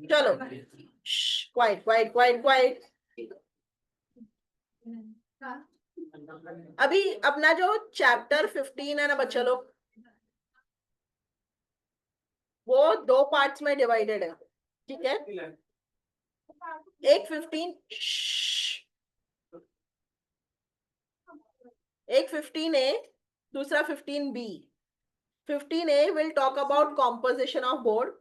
चलो, quite quite quite quite. अभी अपना जो चैप्टर 15 है ना बच्चा लोग, वो दो पार्ट्स में डिवाइडेड है, ठीक है। एक 15, एक 15A, दूसरा 15B। 15A will talk about composition of board.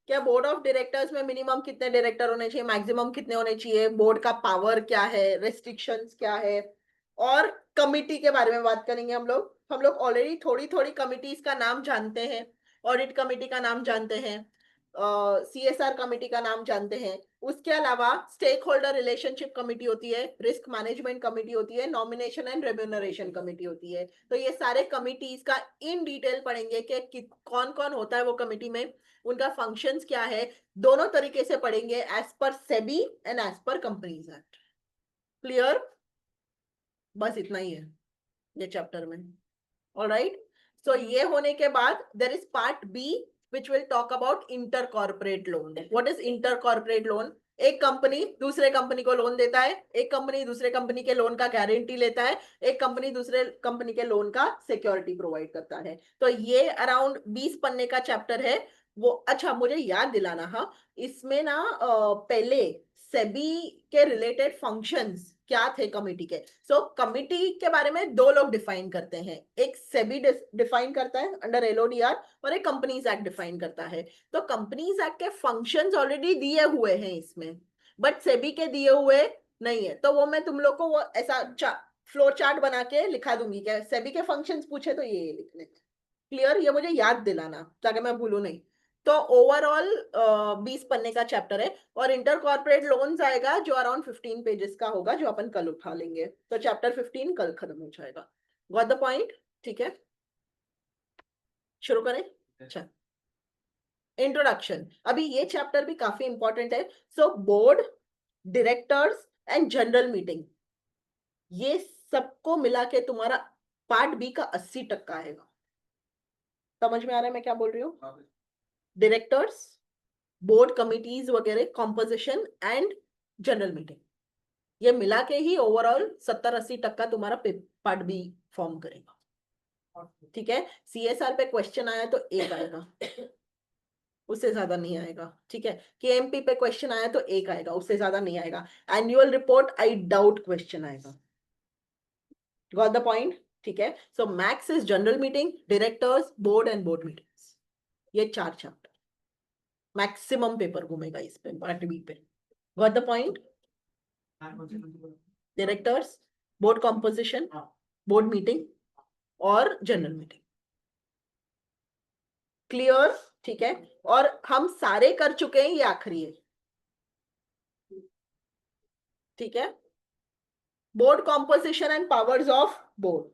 क्या बोर्ड ऑफ डायरेक्टर्स में मिनिमम कितने डायरेक्टर होने चाहिए, मैक्सिमम कितने होने चाहिए, बोर्ड का पावर क्या है, रेस्ट्रिक्शंस क्या है, और कमिटी के बारे में बात करेंगे हम लोग ऑलरेडी थोड़ी थोड़ी कमिटीज का नाम जानते हैं। ऑडिट कमेटी का नाम जानते हैं, CSR कमेटी का नाम जानते हैं। उसके अलावा स्टेक होल्डर रिलेशनशिप कमेटी होती है, रिस्क मैनेजमेंट कमेटी होती है, नॉमिनेशन एंड रेम्यूनरेशन कमेटी होती है। तो ये सारे कमिटीज का इन डिटेल पढ़ेंगे कि कौन कौन होता है वो कमेटी में, उनका फंक्शंस क्या है। दोनों तरीके से पढ़ेंगे, as per SEBI and as per companies act. Clear? बस इतना ही है ये चैप्टर में। ऑलराइट, सो ये होने के बाद there is part B which will talk about inter corporate loan. What is inter corporate loan? एक कंपनी दूसरे कंपनी को लोन देता है, एक कंपनी दूसरे कंपनी के लोन का गारंटी लेता है, एक कंपनी दूसरे कंपनी के लोन का सिक्योरिटी प्रोवाइड करता है। तो ये अराउंड 20 पन्ने का चैप्टर है वो। अच्छा, मुझे याद दिलाना, हाँ, इसमें ना पहले सेबी के रिलेटेड फंक्शंस क्या थे कमिटी के। सो कमिटी के बारे में दो लोग डिफाइन करते हैं, एक सेबी डिफाइन करता है अंडर LODR, और एक कंपनीज एक्ट डिफाइन करता है। तो कंपनीज एक्ट के फंक्शंस ऑलरेडी दिए हुए हैं इसमें, बट सेबी के दिए हुए नहीं है। तो वो मैं तुम लोग को वो ऐसा फ्लो चार्ट बना के लिखा दूंगी, क्या सेबी के फंक्शंस पूछे तो ये लिखने। क्लियर? ये मुझे याद दिलाना ताकि मैं भूलू नहीं। तो ओवरऑल 20 पन्ने का चैप्टर है, और इंटर कॉर्पोरेट लोन्स आएगा जो अराउंड 15 पेजेस का होगा, जो अपन कल उठा लेंगे। तो चैप्टर 15 कल खत्म हो जाएगा। Got the point? ठीक है, शुरू करें। अच्छा, इंट्रोडक्शन। अभी ये चैप्टर भी काफी इंपॉर्टेंट है। So board, directors and general meeting, ये सबको मिला के तुम्हारा पार्ट बी का 80% आएगा। समझ में आ रहा है मैं क्या बोल रही हूँ? डायरेक्टर्स, बोर्ड कमिटीज वगैरह, कॉम्पोजिशन एंड जनरल मीटिंग, ये मिला के ही ओवरऑल 70-80% तुम्हारा पार्ट बी फॉर्म करेगा। ठीक है, CSR पे क्वेश्चन आया तो एक आएगा, उससे ज्यादा नहीं आएगा। ठीक है, KMP पे क्वेश्चन आया तो एक आएगा, उससे ज्यादा नहीं आएगा। Annual report I doubt question आएगा। Got the point? ठीक है, so max is general meeting, directors, board and board meetings, ये 4 चैप्टर मैक्सिमम पेपर घूमेगा इस पे, पार्ट बी पे। Got the point? Directors, board composition, board meeting और general meeting. Clear? ठीक है, और हम सारे कर चुके हैं, ये आखिरी है। ठीक है, board composition and powers of board,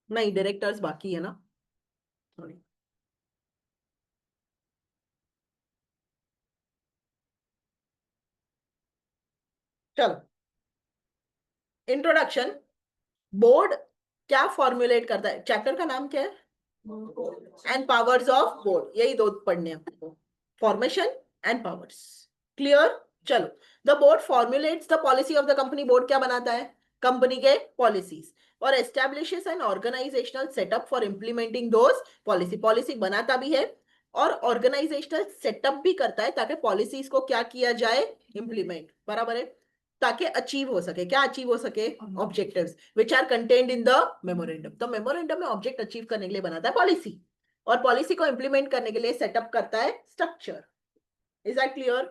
नहीं डायरेक्टर्स बाकी है ना, सॉरी। चलो, इंट्रोडक्शन। बोर्ड क्या फॉर्मुलेट करता है, चैप्टर का नाम क्या है? एंड पावर्स ऑफ बोर्ड, यही दो पढ़ने हैं आपको, फॉर्मेशन एंड पावर्स। क्लियर? चलो, the board formulates the policy of the company. Board क्या बनाता है? कंपनी के पॉलिसीज, और establishes an organizational setup for implementing those policy. Policy बनाता भी है और ऑर्गेनाइजेशनल सेटअप भी करता है, ताकि पॉलिसीज को क्या किया जाए, इंप्लीमेंट, बराबर है, ताकि अचीव हो सके। क्या अचीव हो सके? Objectives which are contained in the memorandum. तो मेमोरेंडम में ऑब्जेक्ट अचीव करने के लिए बनाता है पॉलिसी, और पॉलिसी को इंप्लीमेंट करने के लिए सेटअप करता है structure. Is that clear?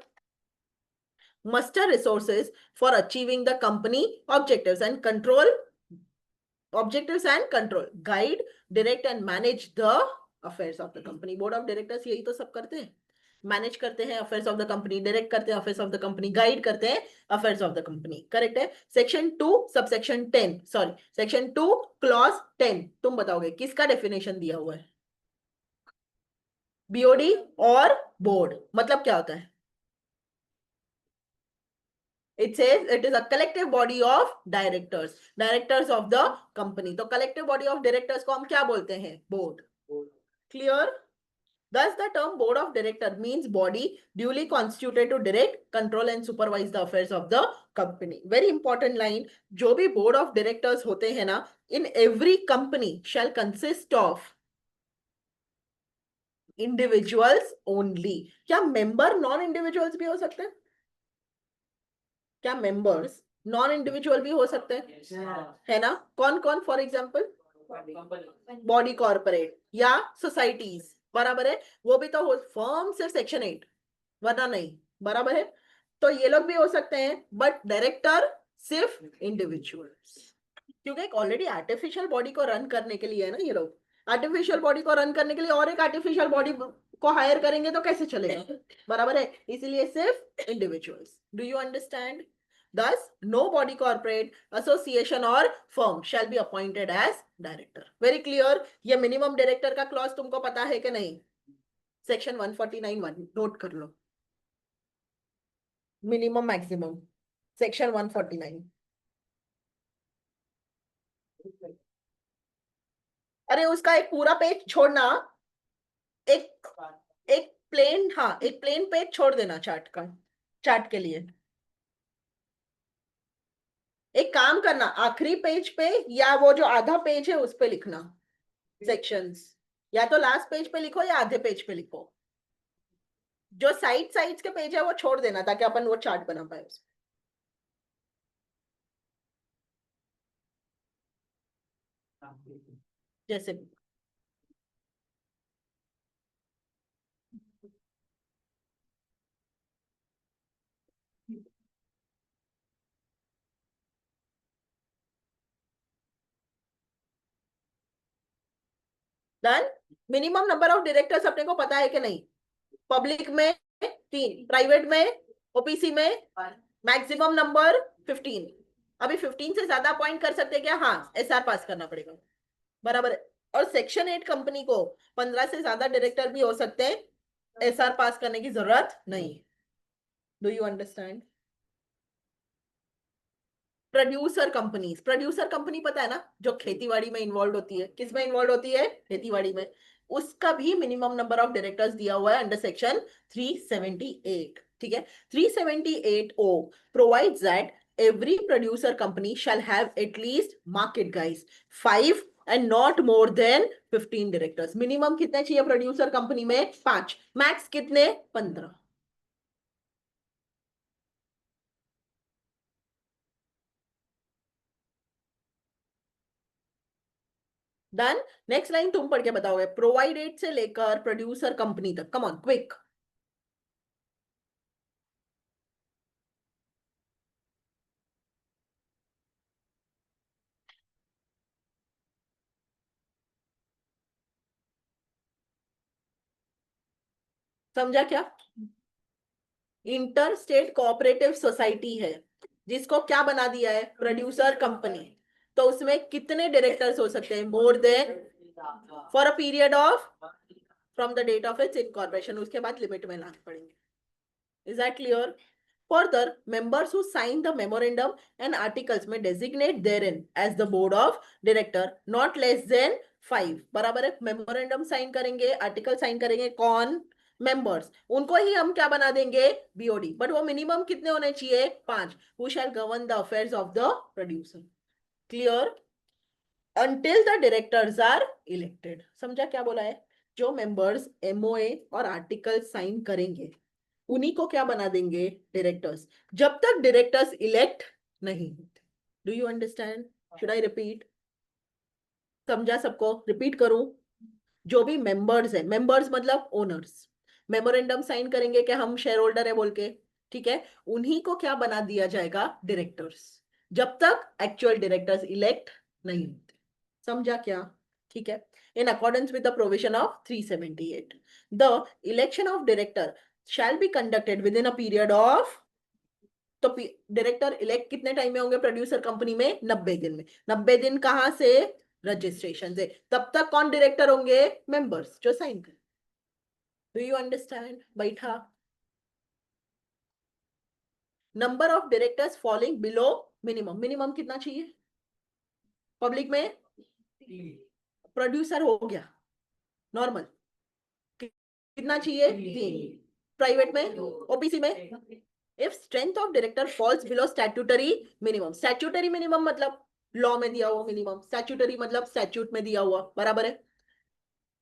Muster resources for achieving the company objectives and control, guide, direct and manage the affairs of the company. Board of directors यही तो सब करते हैं, मैनेज करते हैं affairs of the company, direct करते हैं affairs of the company, guide करते हैं affairs of the company. Correct है। Section 2 subsection 10, sorry section 2 clause 10, तुम बताओगे किसका डेफिनेशन दिया हुआ है? बीओडी और बोर्ड मतलब क्या होता है? It says it is a collective body of directors, directors of the company। तो collective body of directors को हम क्या बोलते हैं? Board. Clear? Thus, the term board of director means body duly constituted to direct, control and supervise the affairs of the company। Very important line, जो भी board of directors होते हैं ना, in every company shall consist of individuals only। क्या member non individuals भी हो सकते हैं? क्या मेंबर्स नॉन इंडिविजुअल भी हो सकते हैं? है ना? कौन कौन? फॉर एग्जाम्पल बॉडी कॉर्पोरेट या सोसाइटीज, बराबर है। वो भी तो हो, फर्म सिर्फ सेक्शन 8 वरना नहीं, बराबर है। तो ये लोग भी हो सकते हैं, बट डायरेक्टर सिर्फ इंडिविजुअल्स, क्योंकि एक ऑलरेडी आर्टिफिशियल बॉडी को रन करने के लिए है ना ये लोग। आर्टिफिशियल बॉडी को रन करने के लिए और एक आर्टिफिशियल बॉडी को हायर करेंगे तो कैसे चलेगा? बराबर है, इसीलिए सिर्फ individuals. Do you understand? Thus, no body corporate, association or firm shall be appointed as director। Very clear? ये मिनिमम डायरेक्टर का क्लॉज तुमको पता है कि नहीं? सेक्शन 149(1) नोट कर लो। Minimum maximum section 149। अरे उसका एक पूरा पेज छोड़ना, एक एक प्लेन, हाँ एक प्लेन पेज छोड़ देना चार्ट का, चार्ट के लिए। एक काम करना, आखिरी पेज पे या वो जो आधा पेज है उस पे लिखना सेक्शंस, या तो लास्ट पेज पे लिखो या आधे पेज पे लिखो। जो साइड्स के पेज है वो छोड़ देना ताकि अपन वो चार्ट बना पाए उसमें। जैसे done. Minimum number of directors अपने को पता है कि नहीं? पब्लिक में 3, प्राइवेट में, ओपीसी में मैक्सिमम नंबर 15। अभी 15 से ज्यादा अपॉइंट कर सकते हैं क्या? हाँ, एसआर पास करना पड़ेगा, बराबर है। और सेक्शन 8 कंपनी को 15 से ज्यादा डायरेक्टर भी हो सकते हैं, एसआर पास करने की जरूरत नहीं। Do you understand? Producer companies, producer company पता है ना, जो खेतीबाड़ी में इन्वॉल्व होती है। किस में इन्वॉल्व होती है? खेतीबाड़ी में। उसका भी मिनिमम नंबर ऑफ डायरेक्टर्स दिया हुआ है अंडर सेक्शन 378। ठीक है। 378 O provides that every producer company shall have at least, mark it guys, 5 and not more than 15 directors। Minimum कितने चाहिए प्रोड्यूसर कंपनी में? 5, मैक्स कितने? 15। डन। नेक्स्ट लाइन तुम पढ़ के बताओगे, प्रोवाइडेड से लेकर प्रोड्यूसर कंपनी तक। Come on quick. समझा क्या? इंटर स्टेट कोऑपरेटिव सोसाइटी है, जिसको क्या बना दिया है? Producer company. तो उसमें कितने डायरेक्टर्स हो सकते हैं? More than, for a period of, from the date of its incorporation. उसके बाद लिमिट में लाने पड़ेंगे। Is that clear? Further, members who sign the memorandum and articles may designate therein as the board of director not less than 5। बराबर है। Memorandum sign करेंगे, article sign करेंगे, कौन? मेंबर्स। उनको ही हम क्या बना देंगे? बीओडी। बट वो मिनिमम कितने होने चाहिए? 5। Who shall govern the affairs of the producer। Clear? Until the directors are elected। समझा क्या बोला है? जो मेंबर्स एमओए और आर्टिकल साइन करेंगे उन्हीं को क्या बना देंगे? डायरेक्टर्स, जब तक डायरेक्टर्स इलेक्ट नहीं होते। Do you understand? Should I repeat? समझा सबको? रिपीट करूं? जो भी मेंबर्स है, मेंबर्स मतलब ओनर्स, मेमोरेंडम साइन करेंगे कि हम शेयर होल्डर है बोल के, ठीक है, उन्हीं को क्या बना दिया जाएगा? डायरेक्टर्स, जब तक एक्चुअल डायरेक्टर्स इलेक्ट नहीं होते। समझा क्या? ठीक है। In accordance with the provision of 378, the election of director shall be conducted within a period of, तो डायरेक्टर इलेक्ट कितने टाइम में होंगे प्रोड्यूसर कंपनी में? 90 दिन में। 90 दिन कहां से? रजिस्ट्रेशन से। तब तक कौन डायरेक्टर होंगे? मेंबर्स जो साइन कर। Do you understand? बैठा। Number of directors falling below minimum. Minimum कितना चाहिए? पब्लिक में प्रोड्यूसर हो गया नॉर्मल, कितना चाहिए? 3। प्राइवेट में, ओपीसी में, if strength of director falls below statutory minimum. Statutory minimum मतलब लॉ में दिया हुआ मिनिमम, स्टैट्यूटरी मतलब स्टैट्यूट में दिया हुआ, बराबर है।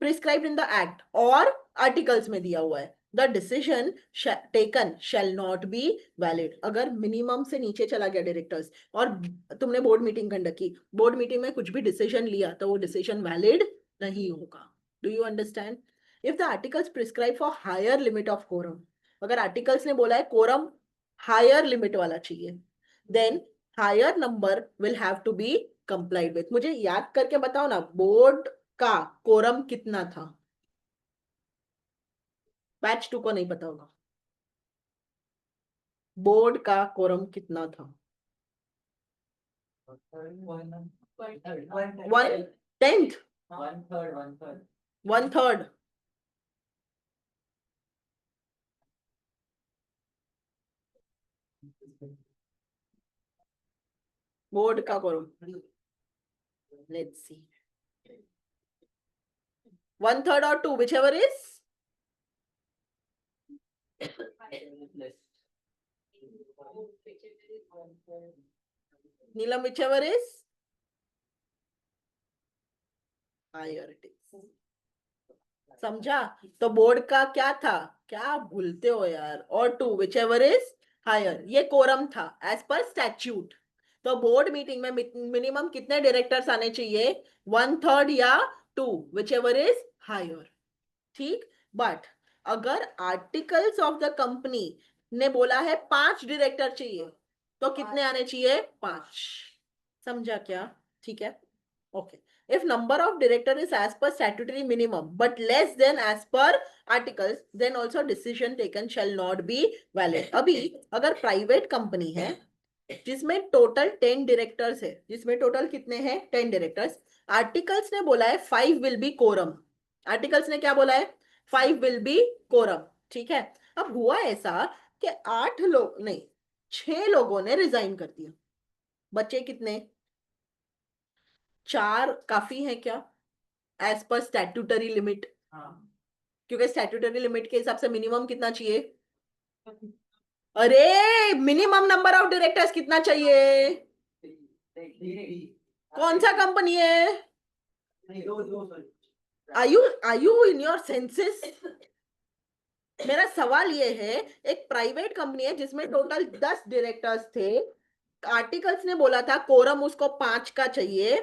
प्रिस्क्राइब्ड इन द एक्ट और आर्टिकल्स में दिया हुआ है। The decision taken shall not be valid. अगर मिनिमम से नीचे चला गया डायरेक्टर्स और तुमने बोर्ड मीटिंग कंडक्ट की, बोर्ड मीटिंग में कुछ भी डिसीजन लिया, तो वो डिसीजन वैलिड नहीं होगा। Do you understand? If the articles prescribe for higher limit of quorum, अगर आर्टिकल्स ने बोला है कोरम हायर लिमिट वाला चाहिए, then higher number will have to be complied with. मुझे याद करके बताओ ना, बोर्ड का कोरम कितना था? बैच 2 को नहीं पता होगा। बोर्ड का कोरम कितना था? 1/10, 1/3। बोर्ड का quorum, let's see, 1/3 or 2, whichever is Neelam, whichever is higher it is। समझा? तो बोर्ड का क्या था? क्या भूलते हो यार? और 2, whichever is higher, ये कोरम था एज पर स्टैट्यूट। तो बोर्ड मीटिंग में मिनिमम कितने डायरेक्टर्स आने चाहिए? 1/3 या 2, whichever is higher। ठीक। बट अगर आर्टिकल्स ऑफ द कंपनी ने बोला है 5 डायरेक्टर चाहिए, तो कितने आने चाहिए? 5। समझा क्या? ठीक है, okay. If number of director is as per statutory minimum but less than as per articles, then also decision taken shall not be valid. अभी अगर प्राइवेट कंपनी है जिसमें टोटल 10 डायरेक्टर्स है, जिसमें टोटल कितने हैं? 10 डायरेक्टर्स। आर्टिकल्स ने बोला है 5 विल बी कोरम। आर्टिकल्स ने क्या बोला है? 5 विल बी कोरम। ठीक है। अब हुआ ऐसा कि 8 लोग नहीं, 6 लोगों ने रिजाइन कर दिया। बच्चे कितने? 4 काफी है क्या एज पर स्टैट्यूटरी लिमिट? क्योंकि स्टैट्यूटरी लिमिट के हिसाब से मिनिमम कितना चाहिए? अरे मिनिमम नंबर ऑफ डायरेक्टर्स कितना चाहिए? कौन सा कंपनी है? आयु इन योर सेंसेस? मेरा सवाल ये है, एक प्राइवेट कंपनी है जिसमें टोटल 10 डायरेक्टर्स थे, आर्टिकल्स ने बोला था कोरम उसको 5 का चाहिए,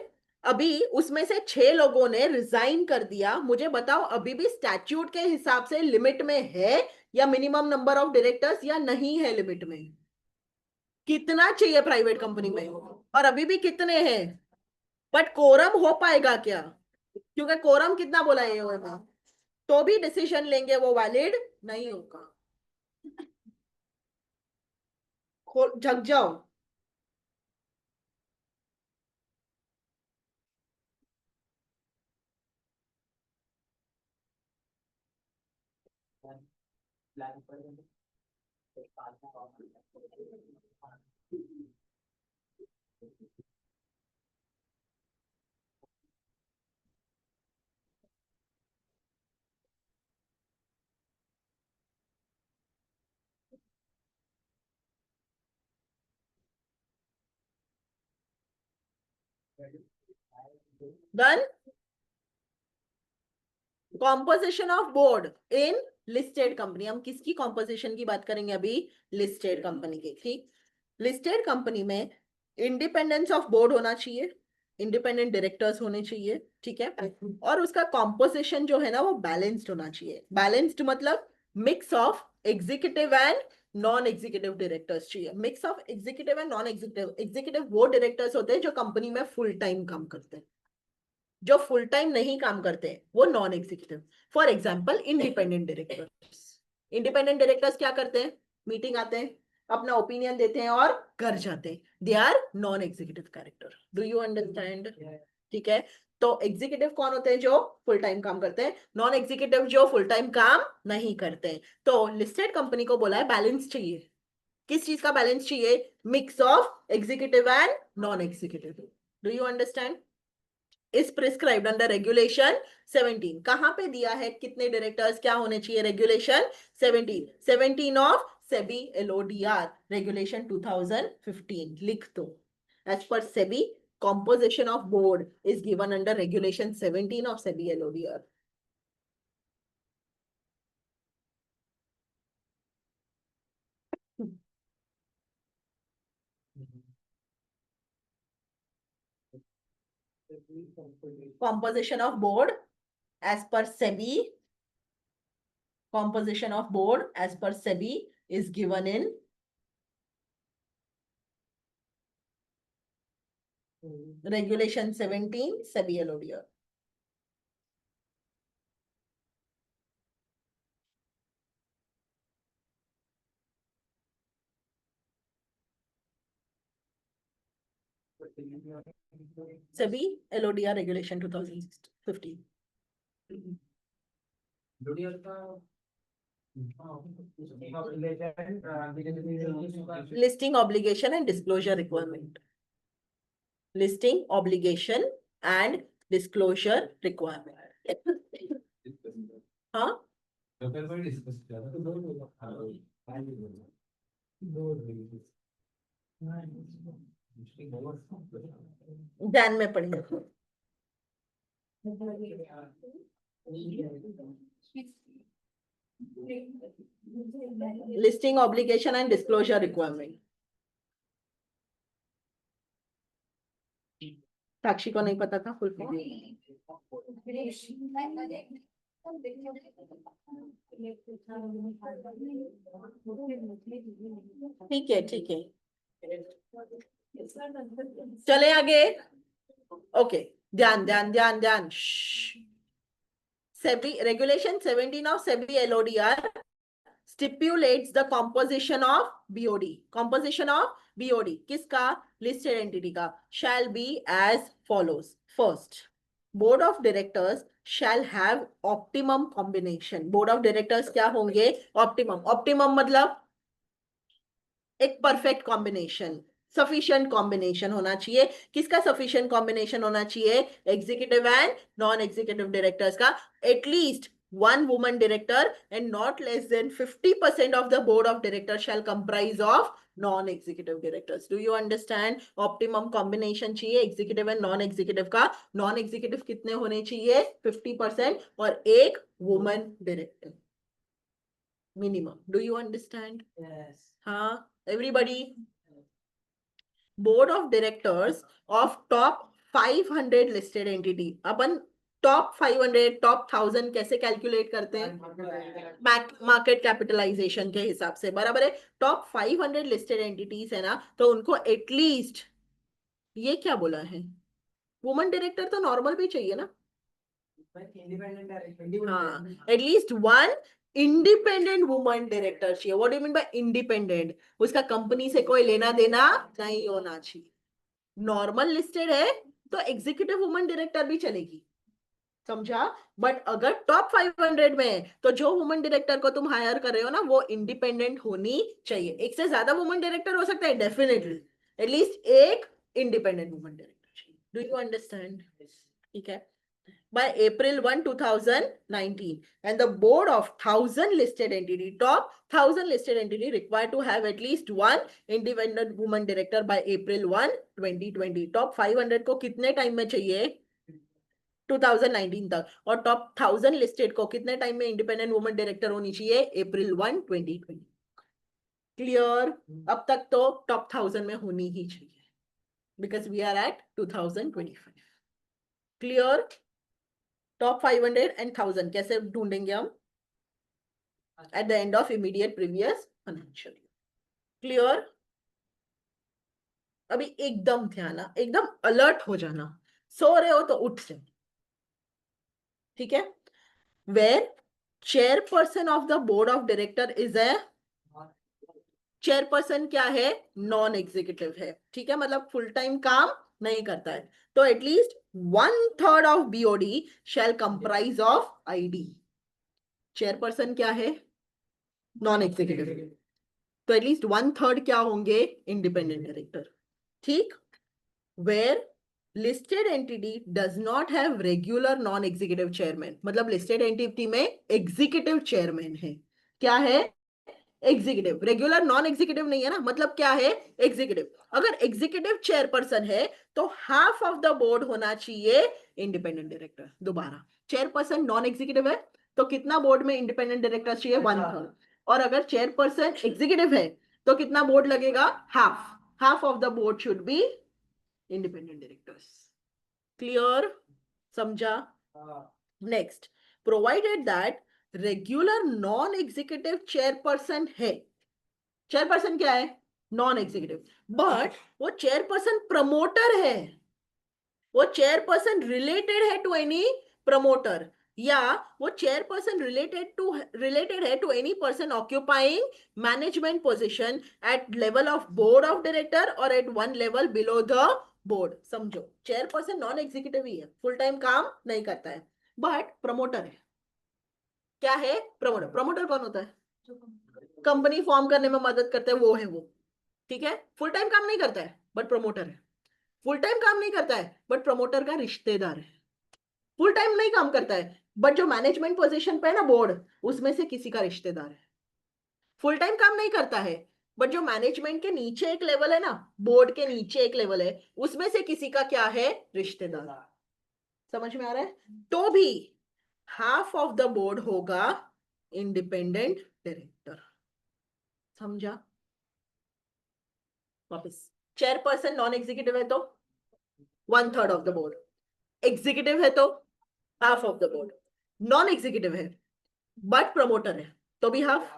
अभी उसमें से 6 लोगों ने रिजाइन कर दिया। मुझे बताओ अभी भी स्टैट्यूट के हिसाब से लिमिट में है या मिनिमम नंबर ऑफ डायरेक्टर्स, या नहीं है लिमिट में? कितना चाहिए प्राइवेट कंपनी में? और अभी भी कितने हैं? बट कोरम हो पाएगा क्या? क्योंकि कोरम कितना बोला है एओए में, तो भी डिसीजन लेंगे वो वैलिड नहीं होगा। जग जाओ। Done. Composition of board in listed company. हम किसकी कॉम्पोजिशन की बात करेंगे अभी? लिस्टेड कंपनी की। ठीक। लिस्टेड कंपनी में इंडिपेंडेंस ऑफ बोर्ड होना चाहिए, इंडिपेंडेंट डायरेक्टर्स होने चाहिए। ठीक है। और उसका कॉम्पोजिशन जो है ना वो बैलेंस्ड होना चाहिए। बैलेंस्ड मतलब mix of executive and non executive directors चाहिए। Mix of executive and non executive. Executive वो डायरेक्टर्स होते हैं जो कंपनी में फुल टाइम काम करते हैं, जो फुल टाइम नहीं काम करते हैं वो non executive. For example independent directors. Independent directors क्या करते हैं? मीटिंग आते हैं, अपना ओपिनियन देते हैं और कर जाते हैं। They are non executive character. Do you understand? ठीक है, तो एग्जीक्यूटिव कौन होते हैं? जो फुल टाइम काम करते हैं। नॉन एग्जीक्यूटिव जो फुल टाइम काम नहीं करते हैं। तो लिस्टेड कंपनी को बोला है बैलेंस चाहिए। किस चीज का बैलेंस चाहिए? Mix of executive and non executive. Do you understand? Is prescribed under regulation 17। कहां पे दिया है कितने डायरेक्टर्स क्या होने चाहिए? Regulation 17 of SEBI LODR, regulation 2015 लिख दो। As per SEBI composition of board is given under regulation 17 of SEBI LODR. Composition of board as per SEBI, composition of board as per SEBI is given in regulation 17 SEBI LODR. SEBI LODR regulation 2015. Listing obligation and disclosure requirement. Listing obligation and disclosure requirement. हाँ, ध्यान में पढ़िए। Listing obligation and disclosure requirement. Sakshi को नहीं पता था full form? ठीक है, ठीक है, चले आगे। ओके, ध्यान ध्यान ध्यान ध्यान। SEBI regulation 17 of SEBI LODR stipulates the composition of BOD. Composition of BOD किसका? Listed entity का। Shall be as follows. First, board of directors shall have optimum combination. Board of directors क्या होंगे? Optimum. Optimum मतलब एक perfect combination, sufficient combination होना चाहिए। किसका sufficient combination होना चाहिए? Executive and non executive directors का। At least one woman director and not less than 50% of the board of directors shall comprise of non-executive directors. Do you understand? Optimum combination चाहिए executive and non-executive का। non-executive कितने होने चाहिए? 50% और एक woman director minimum. Do you understand? Yes. हाँ, everybody. Board of directors of top 500 listed entity. Upon top 500 top 1000 कैसे calculate करते हैं? मार्केट कैपिटलाइजेशन के हिसाब से, बराबर है। टॉप 500 लिस्टेड एंटिटीज है ना, तो उनको एटलीस्ट, ये क्या बोला है? वुमन डायरेक्टर तो नॉर्मल भी चाहिए ना? हाँ, at least one independent woman director चाहिए। What do you mean by independent? उसका कंपनी से कोई लेना देना नहीं होना चाहिए। नॉर्मल लिस्टेड है तो एग्जीक्यूटिव वुमन डायरेक्टर भी चलेगी, समझा? बट अगर टॉप 500 में है तो जो वुमन डायरेक्टर को तुम हायर कर रहे हो ना, वो इंडिपेंडेंट होनी चाहिए। एक से ज्यादा वुमन डायरेक्टर हो सकता है डेफिनेटली, एटलीस्ट एक इंडिपेंडेंट वुमन डायरेक्टर चाहिए। Do you understand? ठीक है। By April 1, 2019, and the board of 1000 listed entity, top 1000 listed entity required to have at least one independent woman director by April 1, 2020. Top 500 को कितने time में चाहिए? 2019 तक। और टॉप 1000 लिस्टेड को कितने टाइम में इंडिपेंडेंट वुमन डायरेक्टर होनी चाहिए? April 1, 2020। क्लियर? अब तक तो टॉप 1000 में होनी ही चाहिए, because we are at 2025। Clear? Top 500 and 1000 कैसे ढूंढेंगे हम? At the end of immediate previous financial year. Clear? अभी एकदम ध्यान, एकदम अलर्ट हो जाना। सो रहे हो तो उठ जाओ, ठीक है? Where chairperson of the board of director is a, chairperson क्या है, नॉन एग्जीक्यूटिव है, ठीक है, मतलब फुल टाइम काम नहीं करता है, तो at least 1/3 of BOD shall comprise of ID. Chairperson क्या है, नॉन एग्जीक्यूटिव, तो एटलीस्ट 1/3 क्या होंगे, इंडिपेंडेंट डायरेक्टर, ठीक। Where listed entity does not have regular non executive chairman, मतलब लिस्टेड एंटिटी में एग्जीक्यूटिव चेयरमैन है, क्या है, एग्जीक्यूटिव, रेगुलर नॉन एग्जीक्यूटिव नहीं है ना, मतलब क्या है, एग्जीक्यूटिव। अगर एग्जीक्यूटिव चेयरपर्सन है तो हाफ ऑफ द बोर्ड होना चाहिए इंडिपेंडेंट डायरेक्टर। दोबारा, चेयरपर्सन नॉन एग्जीक्यूटिव है तो कितना बोर्ड में इंडिपेंडेंट डायरेक्टर चाहिए, 1/3, और अगर चेयरपर्सन एग्जीक्यूटिव है तो कितना बोर्ड लगेगा, half of the board should be independent directors. Clear, समझा। Next, provided that regular non executive chairperson है, चेयरपर्सन क्या है, नॉन एग्जीक्यूटिव, बट वो चेयरपर्सन प्रमोटर है, वो चेयरपर्सन रिलेटेड है टू एनी प्रमोटर, या वो चेयरपर्सन रिलेटेड है to any person occupying management position at level of board of director और at one level below the board. समझो, चेयरपर्सन नॉन एग्जीक्यूटिव ही है, फुल टाइम काम नहीं करता है, बट प्रमोटर है, क्या है, प्रमोटर। प्रमोटर कौन होता है, कंपनी फॉर्म करने में मदद करता है, वो है वो, ठीक है, फुल टाइम काम नहीं करता है बट प्रमोटर है, फुल टाइम काम नहीं करता है बट प्रमोटर का रिश्तेदार है, फुल टाइम नहीं काम करता है बट जो मैनेजमेंट पोजीशन पे है ना बोर्ड, उसमें से किसी का रिश्तेदार है, फुल टाइम काम नहीं करता है बट जो मैनेजमेंट के नीचे एक लेवल है ना, बोर्ड के नीचे एक लेवल है, उसमें से किसी का क्या है, रिश्तेदार। समझ में आ रहा है, तो भी हाफ ऑफ द बोर्ड होगा इंडिपेंडेंट डायरेक्टर। समझा, वापस, चेयरपर्सन नॉन एग्जीक्यूटिव है तो 1/3 ऑफ द बोर्ड, एग्जीक्यूटिव है तो half of the board, non executive है बट प्रमोटर है तो भी हाफ,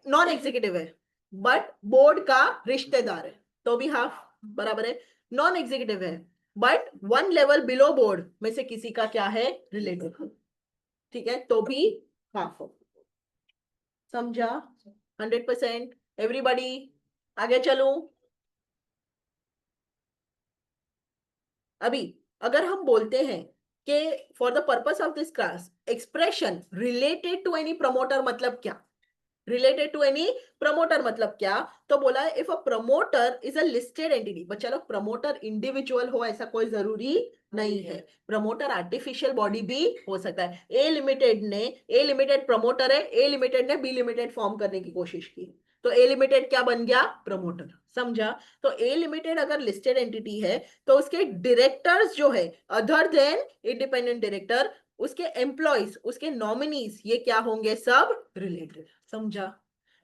नॉन एग्जीक्यूटिव है बट बोर्ड का रिश्तेदार है तो भी हाफ, बराबर है, नॉन एग्जीक्यूटिव है but one level below board में से किसी का क्या है, रिलेटिव, ठीक है, तो भी हाफ ऑफ। समझा, 100%, एवरीबॉडी, आगे चलूं। अभी अगर हम बोलते हैं कि for the purpose of this class expression related to any promoter मतलब क्या, रिलेटेड टू एनी प्रमोटर मतलब क्या, तो बोला है if a promoter is a listed entity, बच्चा लोग प्रमोटर इंडिविजुअल हो ऐसा कोई जरूरी नहीं है, प्रमोटर आर्टिफिशियल बॉडी भी हो सकता है। ए लिमिटेड प्रमोटर है, ए लिमिटेड ने बी लिमिटेड फॉर्म करने की कोशिश की तो ए लिमिटेड क्या बन गया, प्रमोटर। समझा, तो ए लिमिटेड अगर लिस्टेड एंटिटी है तो उसके डायरेक्टर्स जो है अदर देन इंडिपेंडेंट डायरेक्टर, उसके एम्प्लॉइज, उसके नॉमिनीज, ये क्या होंगे, सब रिलेटेड। समझा,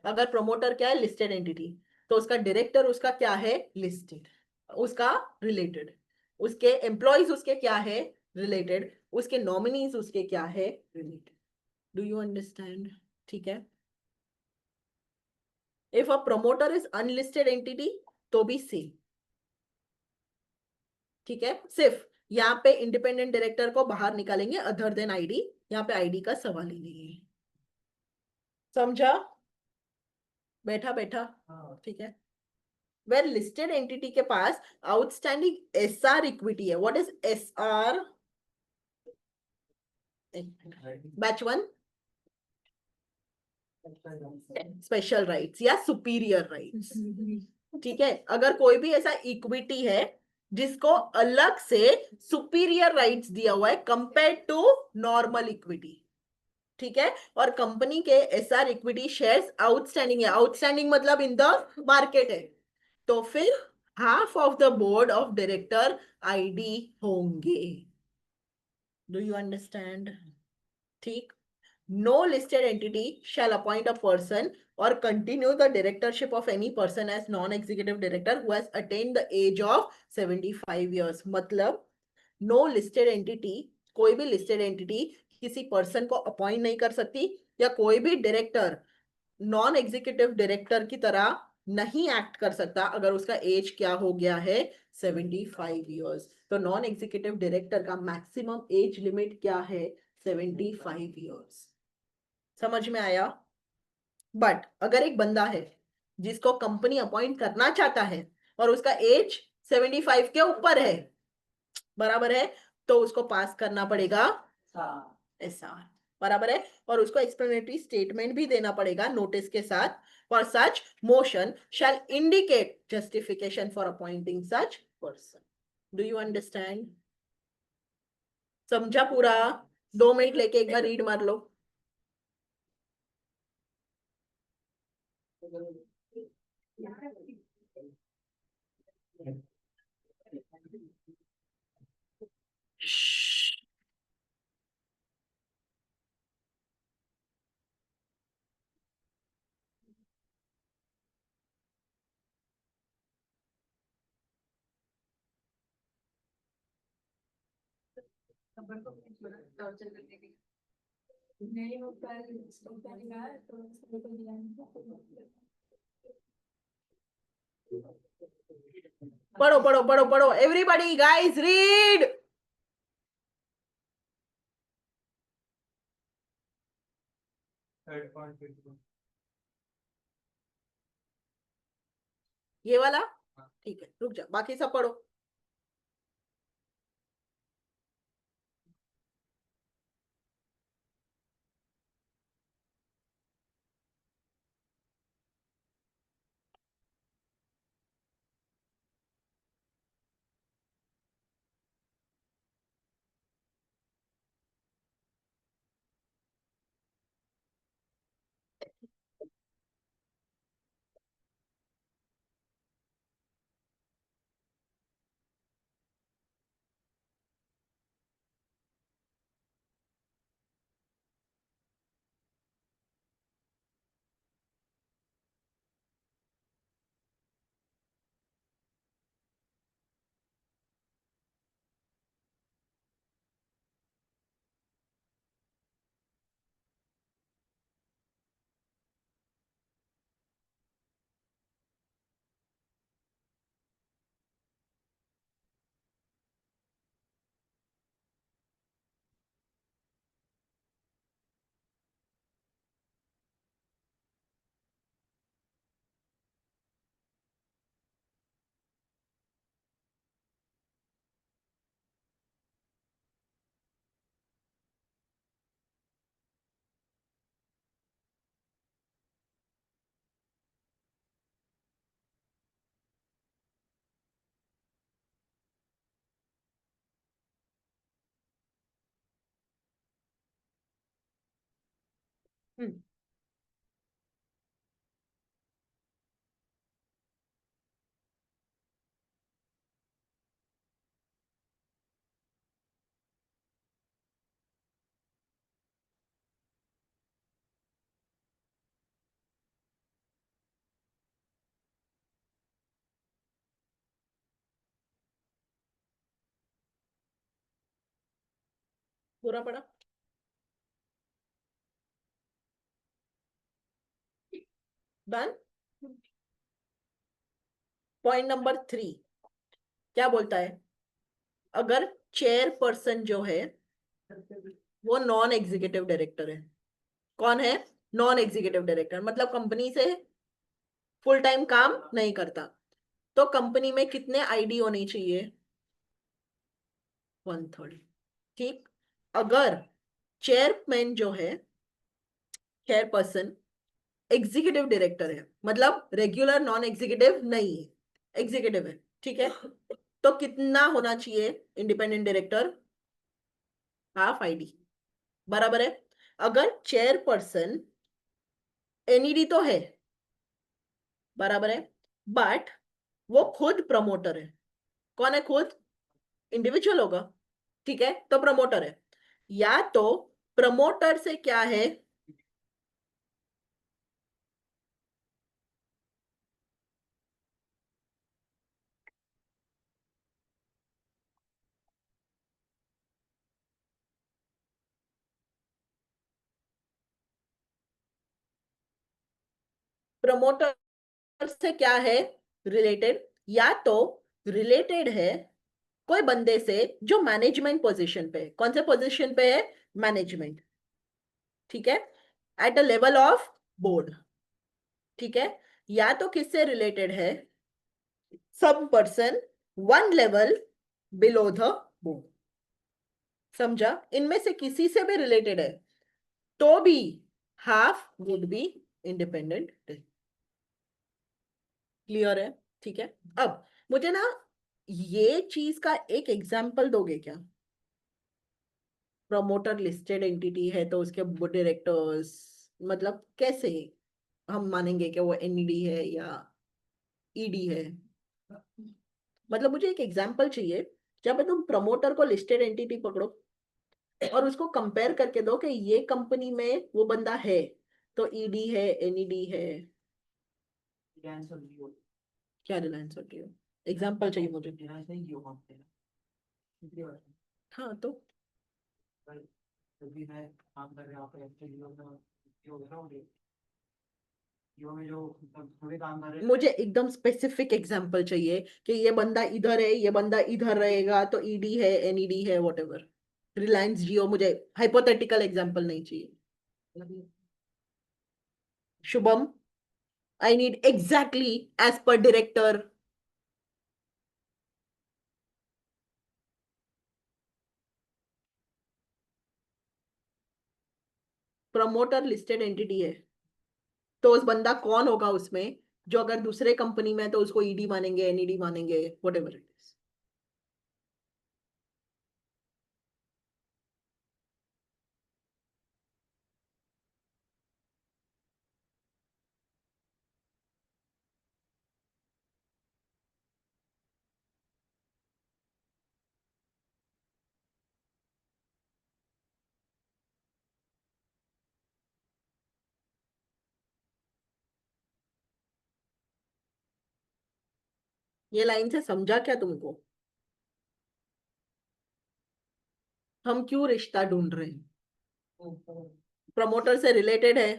अगर प्रमोटर क्या है, लिस्टेड एंटिटी, तो उसका डायरेक्टर उसका क्या है, लिस्टेड, उसका रिलेटेड, उसके एम्प्लॉइज उसके क्या है, रिलेटेड, उसके नॉमिनीज उसके क्या है, रिलेटेड। डू यू अंडरस्टैंड, ठीक है। If a promoter is unlisted entity तो भी सेम, ठीक है, सिर्फ यहाँ पे इंडिपेंडेंट डायरेक्टर को बाहर निकालेंगे, अदर देन आईडी, यहाँ पे आईडी का सवाल ही नहीं है। समझा, बैठा बैठा, ठीक है। वेर लिस्टेड एंटिटी के पास आउटस्टैंडिंग एसआर इक्विटी है, what is SR, batch 1, special rights या सुपीरियर राइट्स, ठीक है। अगर कोई भी ऐसा इक्विटी है जिसको अलग से सुपीरियर राइट्स दिया हुआ है कंपेयर टू नॉर्मल इक्विटी, ठीक है, और कंपनी के एसआर इक्विटी शेयर्स आउटस्टैंडिंग है, आउटस्टैंडिंग मतलब इन द मार्केट है, तो फिर half of the board of director ID होंगे। डू यू अंडरस्टैंड, ठीक। No listed entity shall appoint a person or continue the directorship of any person as non-executive director who has attained the age of 75 years। मतलब no listed entity, कोई भी listed entity किसी person को appoint नहीं कर सकती, या कोई भी डायरेक्टर नॉन एग्जीक्यूटिव डायरेक्टर की तरह नहीं एक्ट कर सकता अगर उसका एज क्या हो गया है, 75 ईयर्स। तो नॉन एग्जीक्यूटिव डायरेक्टर का मैक्सिमम एज लिमिट क्या है, 75 ईयर्स। समझ में आया? बट अगर एक बंदा है जिसको कंपनी अपॉइंट करना चाहता है और उसका एज 75 के ऊपर है, बराबर है, तो उसको पास करना पड़ेगा SR, बराबर है, और उसको एक्सप्लेनेटरी स्टेटमेंट भी देना पड़ेगा नोटिस के साथ। For such motion shall indicate justification for appointing such person. Do you understand? समझा पूरा? 2 मिनट लेके एक बार रीड मार लो। पढ़ो पढ़ो पढ़ो पढ़ो, एवरीबॉडी गाइस रीड। ये वाला ठीक है, रुक जा, बाकी सब पढ़ो। हम्म। पूरा पढ़ा? डन। पॉइंट नंबर 3 क्या बोलता है? अगर चेयरपर्सन जो है वो नॉन एग्जीक्यूटिव डायरेक्टर है। कौन है? नॉन एग्जीक्यूटिव डायरेक्टर, मतलब कंपनी से फुल टाइम काम नहीं करता। तो कंपनी में कितने आईडी होने चाहिए? 1/3। ठीक। अगर चेयरमैन जो है, चेयरपर्सन एग्जीक्यूटिव डायरेक्टर है, मतलब रेगुलर नॉन एग्जीक्यूटिव नहीं है, एग्जीक्यूटिव है, ठीक है, तो कितना होना चाहिए इंडिपेंडेंट डायरेक्टर? हाफ आईडी, बराबर है। अगर चेयरपर्सन एनईडी तो है, बराबर है, बट वो खुद प्रमोटर है। कौन है खुद? इंडिविजुअल होगा, ठीक है, तो प्रमोटर है। या तो प्रमोटर से क्या है? प्रमोटर से क्या है रिलेटेड? या तो रिलेटेड है कोई बंदे से जो मैनेजमेंट पोजीशन पे है। कौन से पोजीशन पे है? मैनेजमेंट, ठीक है। At a level of board, ठीक है, या तो किससे रिलेटेड है, some person one level below the board, समझा, इनमें से किसी से भी रिलेटेड है तो भी half would be independent. Clear है? ठीक है, अब मुझे ना ये चीज का एक एग्जाम्पल दोगे क्या? प्रमोटर लिस्टेड एंटिटी है तो उसके डायरेक्टर्स, मतलब कैसे हम मानेंगे कि वो एनईडी है या ईडी है? मतलब मुझे एक एग्जाम्पल चाहिए जब तुम प्रमोटर को लिस्टेड एंटिटी पकड़ो और उसको कंपेयर करके दो कि ये कंपनी में वो बंदा है तो ईडी है, एनईडी है। क्या रिलायंस होती है? एग्जाम्पल चाहिए मुझे। हाँ तो मुझे एकदम स्पेसिफिक एग्जांपल चाहिए कि ये बंदा इधर है, ये बंदा इधर रहेगा तो ईडी है, एनईडी है, व्हाटएवर। रिलायंस जियो, मुझे हाइपोथेटिकल एग्जांपल नहीं चाहिए। Shubham, I need exactly as per director. Promoter listed entity है तो उस बंदा कौन होगा उसमें, जो अगर दूसरे कंपनी में है तो उसको ईडी मानेंगे, एनईडी मानेंगे, व्हाटएवर इट इज। ये लाइन से समझा क्या तुमको? हम क्यों रिश्ता ढूंढ रहे हैं? प्रमोटर से रिलेटेड है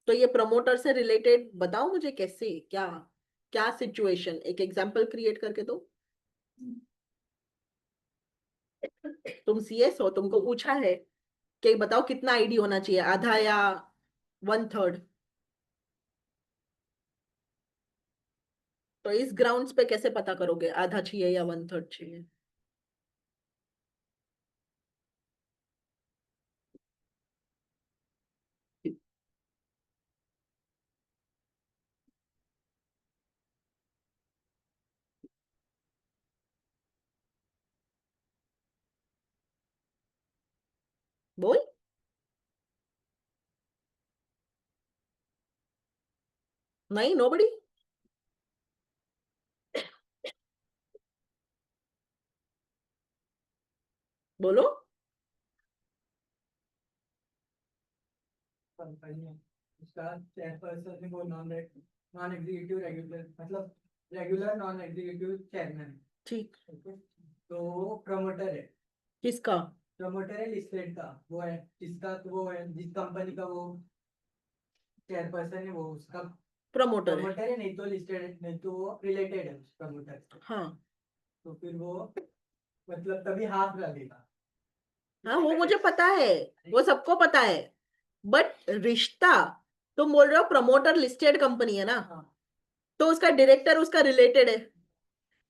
तो ये प्रमोटर से रिलेटेड बताओ मुझे कैसे, क्या क्या सिचुएशन, एक एग्जांपल क्रिएट करके दो। तुम सीएस हो, तुमको पूछा है कि बताओ कितना आईडी होना चाहिए, आधा या वन थर्ड? तो इस ग्राउंड्स पे कैसे पता करोगे आधा चाहिए या वन थर्ड चाहिए? बोल। नहीं, नोबडी। बोलो। कंपनी है, उसका चेयरपर्सन है वो नॉन एग्जीक्यूटिव रेगुलर, मतलब रेगुलर नॉन एग्जीक्यूटिव चेयरमैन। ठीक। ठीक है, तो वो प्रमोटर है। किसका? प्रमोटर है लिस्टेड का, वो है जिसका, तो वो है जिस कंपनी का वो चेयरपर्सन है वो उसका प्रमोटर है। प्रमोटर है, नहीं तो लिस्टेड है, नहीं तो वो रिलेटेड है उस प्रमोटर से। हाँ। तो फिर वो मतलब तभी हाथ लगेगा। हाँ वो मुझे पता है, वो सबको पता है, बट रिश्ता, तुम बोल रहे हो प्रमोटर लिस्टेड कंपनी है ना, हाँ, तो उसका डायरेक्टर उसका रिलेटेड है,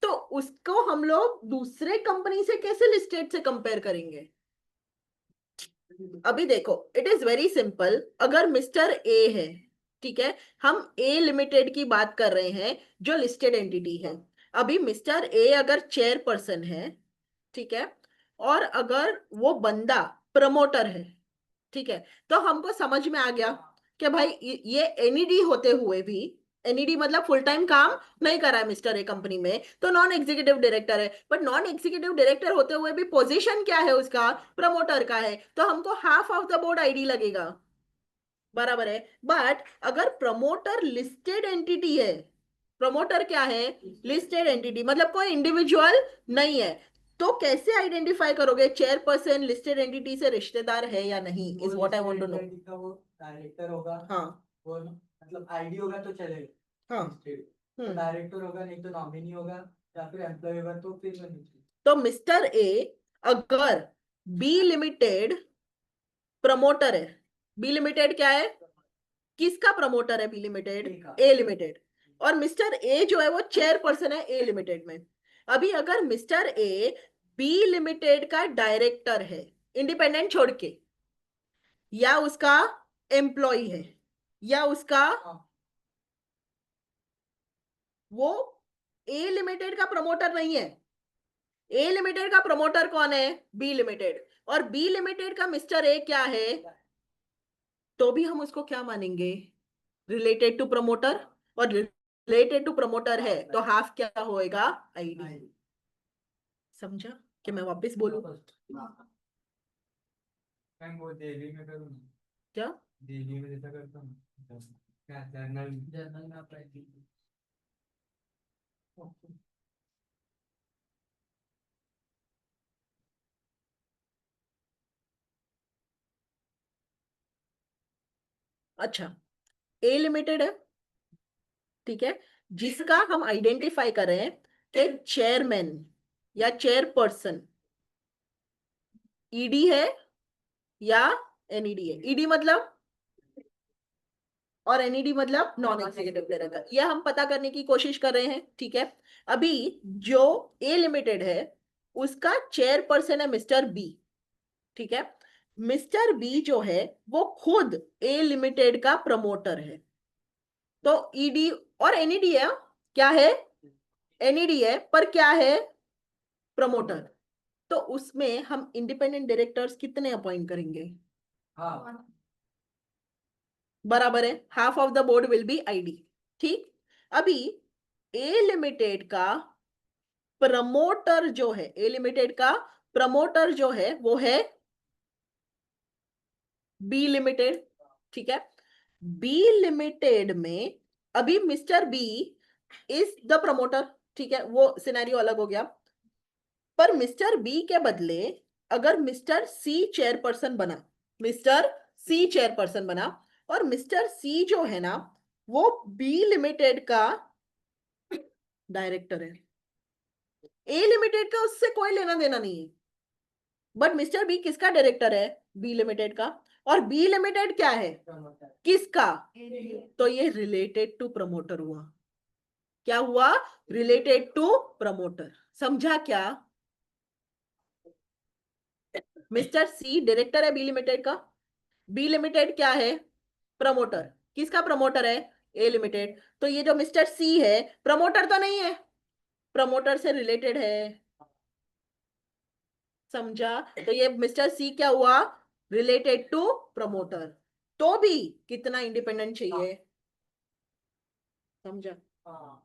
तो उसको हम लोग दूसरे कंपनी से कैसे लिस्टेड से कंपेयर करेंगे? अभी देखो, इट इज वेरी सिंपल। अगर मिस्टर ए है, ठीक है, हम ए लिमिटेड की बात कर रहे हैं जो लिस्टेड एंटिटी है। अभी मिस्टर ए अगर चेयरपर्सन है, ठीक है, और अगर वो बंदा प्रमोटर है, ठीक है, तो हमको समझ में आ गया कि भाई ये एनईडी होते हुए भी, एनईडी मतलब फुल टाइम काम नहीं कर रहा है मिस्टर ए कंपनी में, तो नॉन एग्जीक्यूटिव डायरेक्टर है, बट नॉन एग्जीक्यूटिव डायरेक्टर होते हुए भी पोजीशन क्या है उसका, प्रमोटर का है, तो हमको half of the board ID लगेगा, बराबर है। बट अगर प्रमोटर लिस्टेड एंटिटी है, प्रमोटर क्या है, लिस्टेड एंटिटी, मतलब कोई इंडिविजुअल नहीं है, तो कैसे आइडेंटिफाई करोगे चेयरपर्सन लिस्टेड एंटिटी से रिश्तेदार है या नहीं, वो is what I want to know. Listed का वो डायरेक्टर होगा। हाँ। वो मतलब आईडी होगा तो चलेगा हाँ। लिस्टेड, तो हम्म। डायरेक्टर होगा नहीं तो नॉमिनी होगा, या फिर एम्प्लॉय होगा तो फिर मैं नहीं। तो मिस्टर ए अगर बी लिमिटेड प्रमोटर है, बी लिमिटेड क्या है? किसका प्रमोटर है बी लिमिटेड? A का। ए लिमिटेड। और मिस्टर ए जो है वो चेयरपर्सन है ए लिमिटेड में। अभी अगर मिस्टर ए बी लिमिटेड का डायरेक्टर है, इंडिपेंडेंट छोड़ के, या उसका एम्प्लॉय है, या उसका, हाँ। वो ए लिमिटेड का प्रमोटर नहीं है। ए लिमिटेड का प्रमोटर कौन है? B limited. और बी लिमिटेड का मिस्टर ए क्या है? तो भी हम उसको क्या मानेंगे? Related to promoter. और रिलेटेड टू प्रमोटर है तो हाफ क्या होएगा? आईडी। समझा कि मैं वापस बोलूं? मैं वो दिल्ली में करूँ, क्या? दिल्ली में जैसा करता हूँ क्या, जर्नल जर्नल में अप्लाई कीजिए। अच्छा, ए लिमिटेड है, ठीक है, जिसका हम आइडेंटिफाई कर रहे हैं कि चेयरमैन या चेयरपर्सन ईडी है या एनईडी है। ईडी मतलब, और एनईडी मतलब नॉन एग्जीक्यूटिव डायरेक्टर, यह हम पता करने की कोशिश कर रहे हैं, ठीक है। अभी जो ए लिमिटेड है उसका चेयरपर्सन है मिस्टर बी, ठीक है। मिस्टर बी जो है वो खुद ए लिमिटेड का प्रमोटर है। तो ईडी और एनईडी है, क्या है? एनईडी है, पर क्या है? प्रमोटर। तो उसमें हम इंडिपेंडेंट डायरेक्टर्स कितने अपॉइंट करेंगे? हाँ। बराबर है, half of the board will be ID. ठीक। अभी ए लिमिटेड का प्रमोटर जो है, ए लिमिटेड का प्रमोटर जो है वो है बी लिमिटेड, ठीक है। बी लिमिटेड में अभी mister B is the promoter, ठीक है, वो सिनेरियो अलग हो गया। पर मिस्टर बी के बदले अगर मिस्टर सी चेयरपर्सन बना, मिस्टर सी चेयरपर्सन बना, और मिस्टर सी जो है ना वो बी लिमिटेड का डायरेक्टर है। ए लिमिटेड का उससे कोई लेना देना नहीं है, बट मिस्टर बी किसका डायरेक्टर है? बी लिमिटेड का। और बी लिमिटेड क्या है? किसका? तो ये रिलेटेड टू प्रमोटर हुआ। क्या हुआ? Related to promoter. समझा क्या? मिस्टर सी डायरेक्टर है बी लिमिटेड का, बी लिमिटेड क्या है? प्रमोटर। किसका प्रमोटर है? A limited. तो ये जो मिस्टर सी है प्रमोटर तो नहीं है, प्रमोटर से रिलेटेड है। समझा? तो ये मिस्टर सी क्या हुआ? Related to promoter. तो भी कितना इंडिपेंडेंट चाहिए? समझा? हाँ।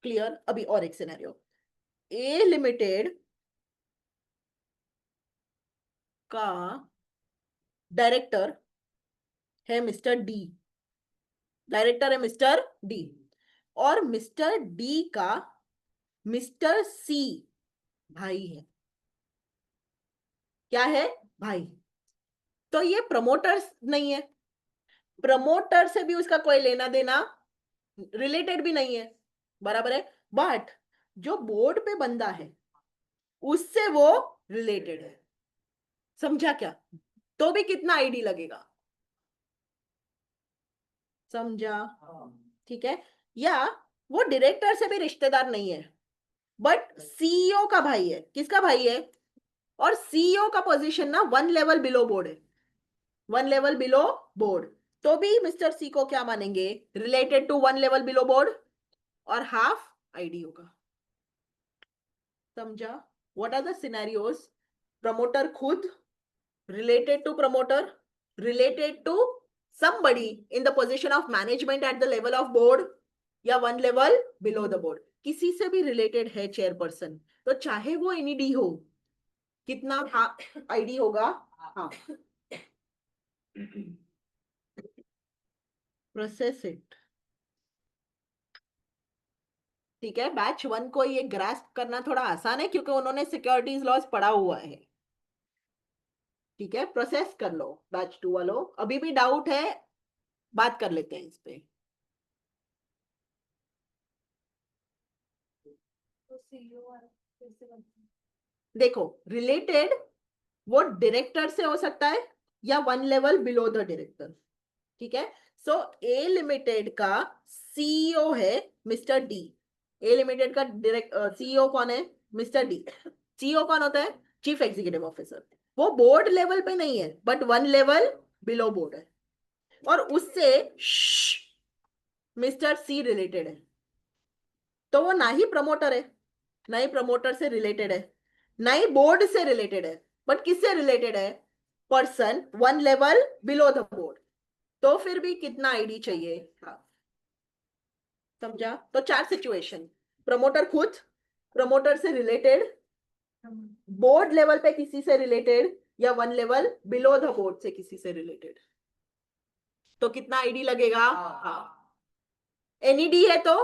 क्लियर? अभी और एक सिनेरियो, ए लिमिटेड का डायरेक्टर है मिस्टर डी, डायरेक्टर है मिस्टर डी, और मिस्टर डी का मिस्टर सी भाई है। क्या है? भाई। तो ये प्रमोटर्स नहीं है, प्रमोटर से भी उसका कोई लेना देना, रिलेटेड भी नहीं है, बराबर है। बट जो बोर्ड पे बंदा है उससे वो रिलेटेड है। समझा क्या? तो भी कितना आईडी लगेगा? समझा? हाँ। ठीक है। या वो डायरेक्टर से भी रिश्तेदार नहीं है, बट सीईओ का भाई है। किसका भाई है? और सीईओ का पोजीशन ना 1 लेवल बिलो बोर्ड है, 1 लेवल बिलो बोर्ड। तो भी मिस्टर सी को क्या मानेंगे? Related to 1 level below board, और हाफ आईडी होगा। समझा? What are the scenarios? Promoter खुद, related to promoter, related to somebody in the position of management at the level of board, या 1 लेवल बिलो द बोर्ड। किसी से भी related है chairperson, तो चाहे वो एनईडी हो, कितना आईडी होगा? हाँ। Process it. ठीक है, बैच 1 को ये ग्रास्प करना थोड़ा आसान है क्योंकि उन्होंने सिक्योरिटीज लॉस पढ़ा हुआ है। ठीक है, प्रोसेस कर लो बैच 2 वालों। अभी भी डाउट है, बात कर लेते हैं इस पे। देखो, रिलेटेड वो डायरेक्टर से हो सकता है, या 1 लेवल बिलो द डायरेक्टर। ठीक है, सो ए लिमिटेड का सीईओ है मिस्टर डी। ए लिमिटेड का डायरेक्ट सीईओ कौन है? Mister D. सीईओ कौन होता है? Chief executive officer. वो बोर्ड लेवल पे नहीं है, बट 1 लेवल बिलो बोर्ड है, और उससे मिस्टर सी रिलेटेड है। तो वो ना ही प्रमोटर है, ना ही प्रमोटर से रिलेटेड है, ना ही बोर्ड से रिलेटेड है, बट किससे रिलेटेड है? Person 1 level below the board. तो फिर भी कितना आईडी चाहिए? हाँ, समझा? तो 4 सिचुएशन, प्रमोटर खुद, प्रमोटर से रिलेटेड, बोर्ड लेवल पे किसी से रिलेटेड, या 1 लेवल बिलो द बोर्ड से किसी से रिलेटेड। तो कितना आईडी लगेगा? हाँ, एनईडी है तो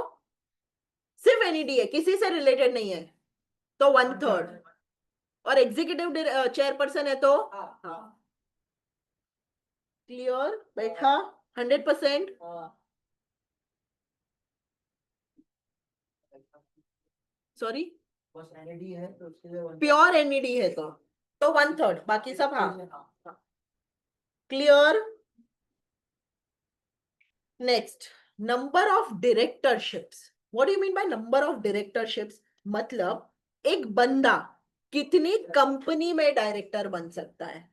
सिर्फ एनईडी है, किसी से रिलेटेड नहीं है, तो 1/3। और एग्जीक्यूटिव चेयरपर्सन है तो हाँ। क्लियर बैठा? 100%? सॉरी, प्योर एनईडी है तो 1/3, बाकी सब हाँ। Clear? Next, number of directorships. What do you mean by number of directorships? मतलब एक बंदा कितनी कंपनी में डायरेक्टर बन सकता है,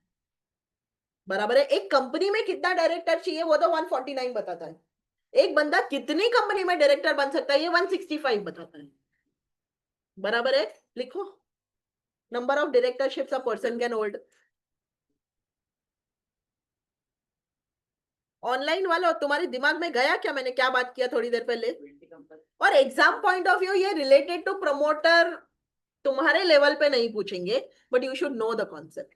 बराबर है? एक कंपनी में कितना डायरेक्टर चाहिए वो तो 149 बताता है, एक बंदा कितनी कंपनी में डायरेक्टर बन सकता है ये 165 बताता है, बराबर है? लिखो, number of directorships a person can hold. Online वालों, तुम्हारे दिमाग में गया क्या मैंने क्या बात किया थोड़ी देर पहले? और एग्जाम पॉइंट ऑफ व्यू ये रिलेटेड टू प्रमोटर तुम्हारे लेवल पे नहीं पूछेंगे, but you should know the concept.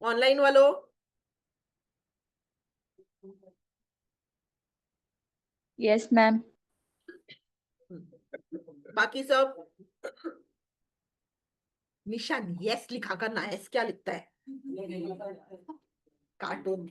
Online वालों, यस मैम। बाकी सब निशान यस लिखा करना, एस क्या लिखता है? कार्टून।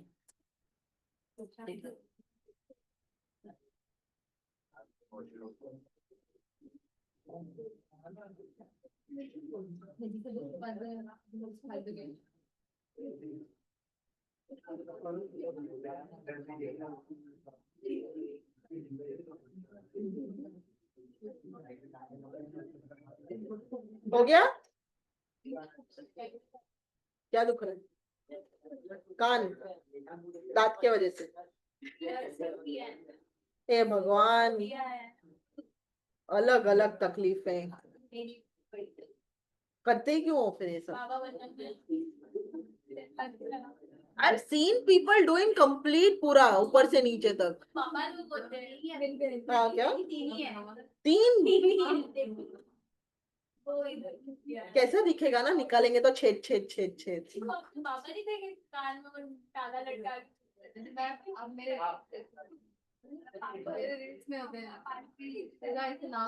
हो गया? क्या दुख रहा है? कान, दांत की वजह से? हे भगवान, अलग अलग तकलीफें, करते ही क्यों हो फिर ये सब? I've seen people doing complete पूरा ऊपर से नीचे तक। हाँ, क्या 3? कैसा दिखेगा ना, निकालेंगे तो छेद छेद छेद छेद।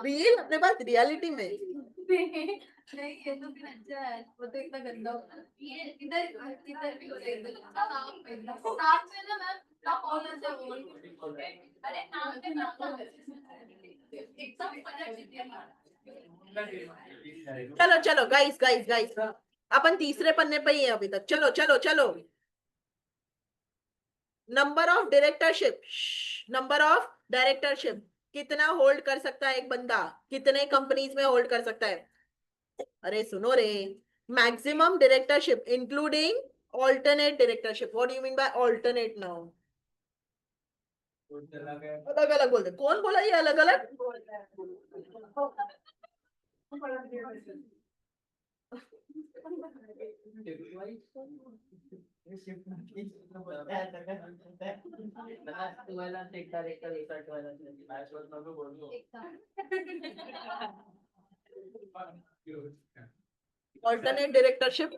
रील अपने पास रियलिटी में? नहीं, ये तो फिर अच्छा है, वो तो इतना गंदा होता है। ये इधर इधर भी हो रहा है, इधर नाक में ना मैं और ऐसे बोल, अरे नाक में एकदम चलो चलो गाइस गाइस गाइस, अपन तीसरे पन्ने पे ही है अभी तक। चलो चलो चलो, number of directorship, number of directorship कितना होल्ड कर सकता है एक बंदा, कितने कंपनीज में होल्ड कर सकता है? अरे सुनो रे, maximum directorship including alternate directorship. What do you mean bye alternate now? अलग अलग बोलते, कौन बोला ये अलग अलग? Alternate directorship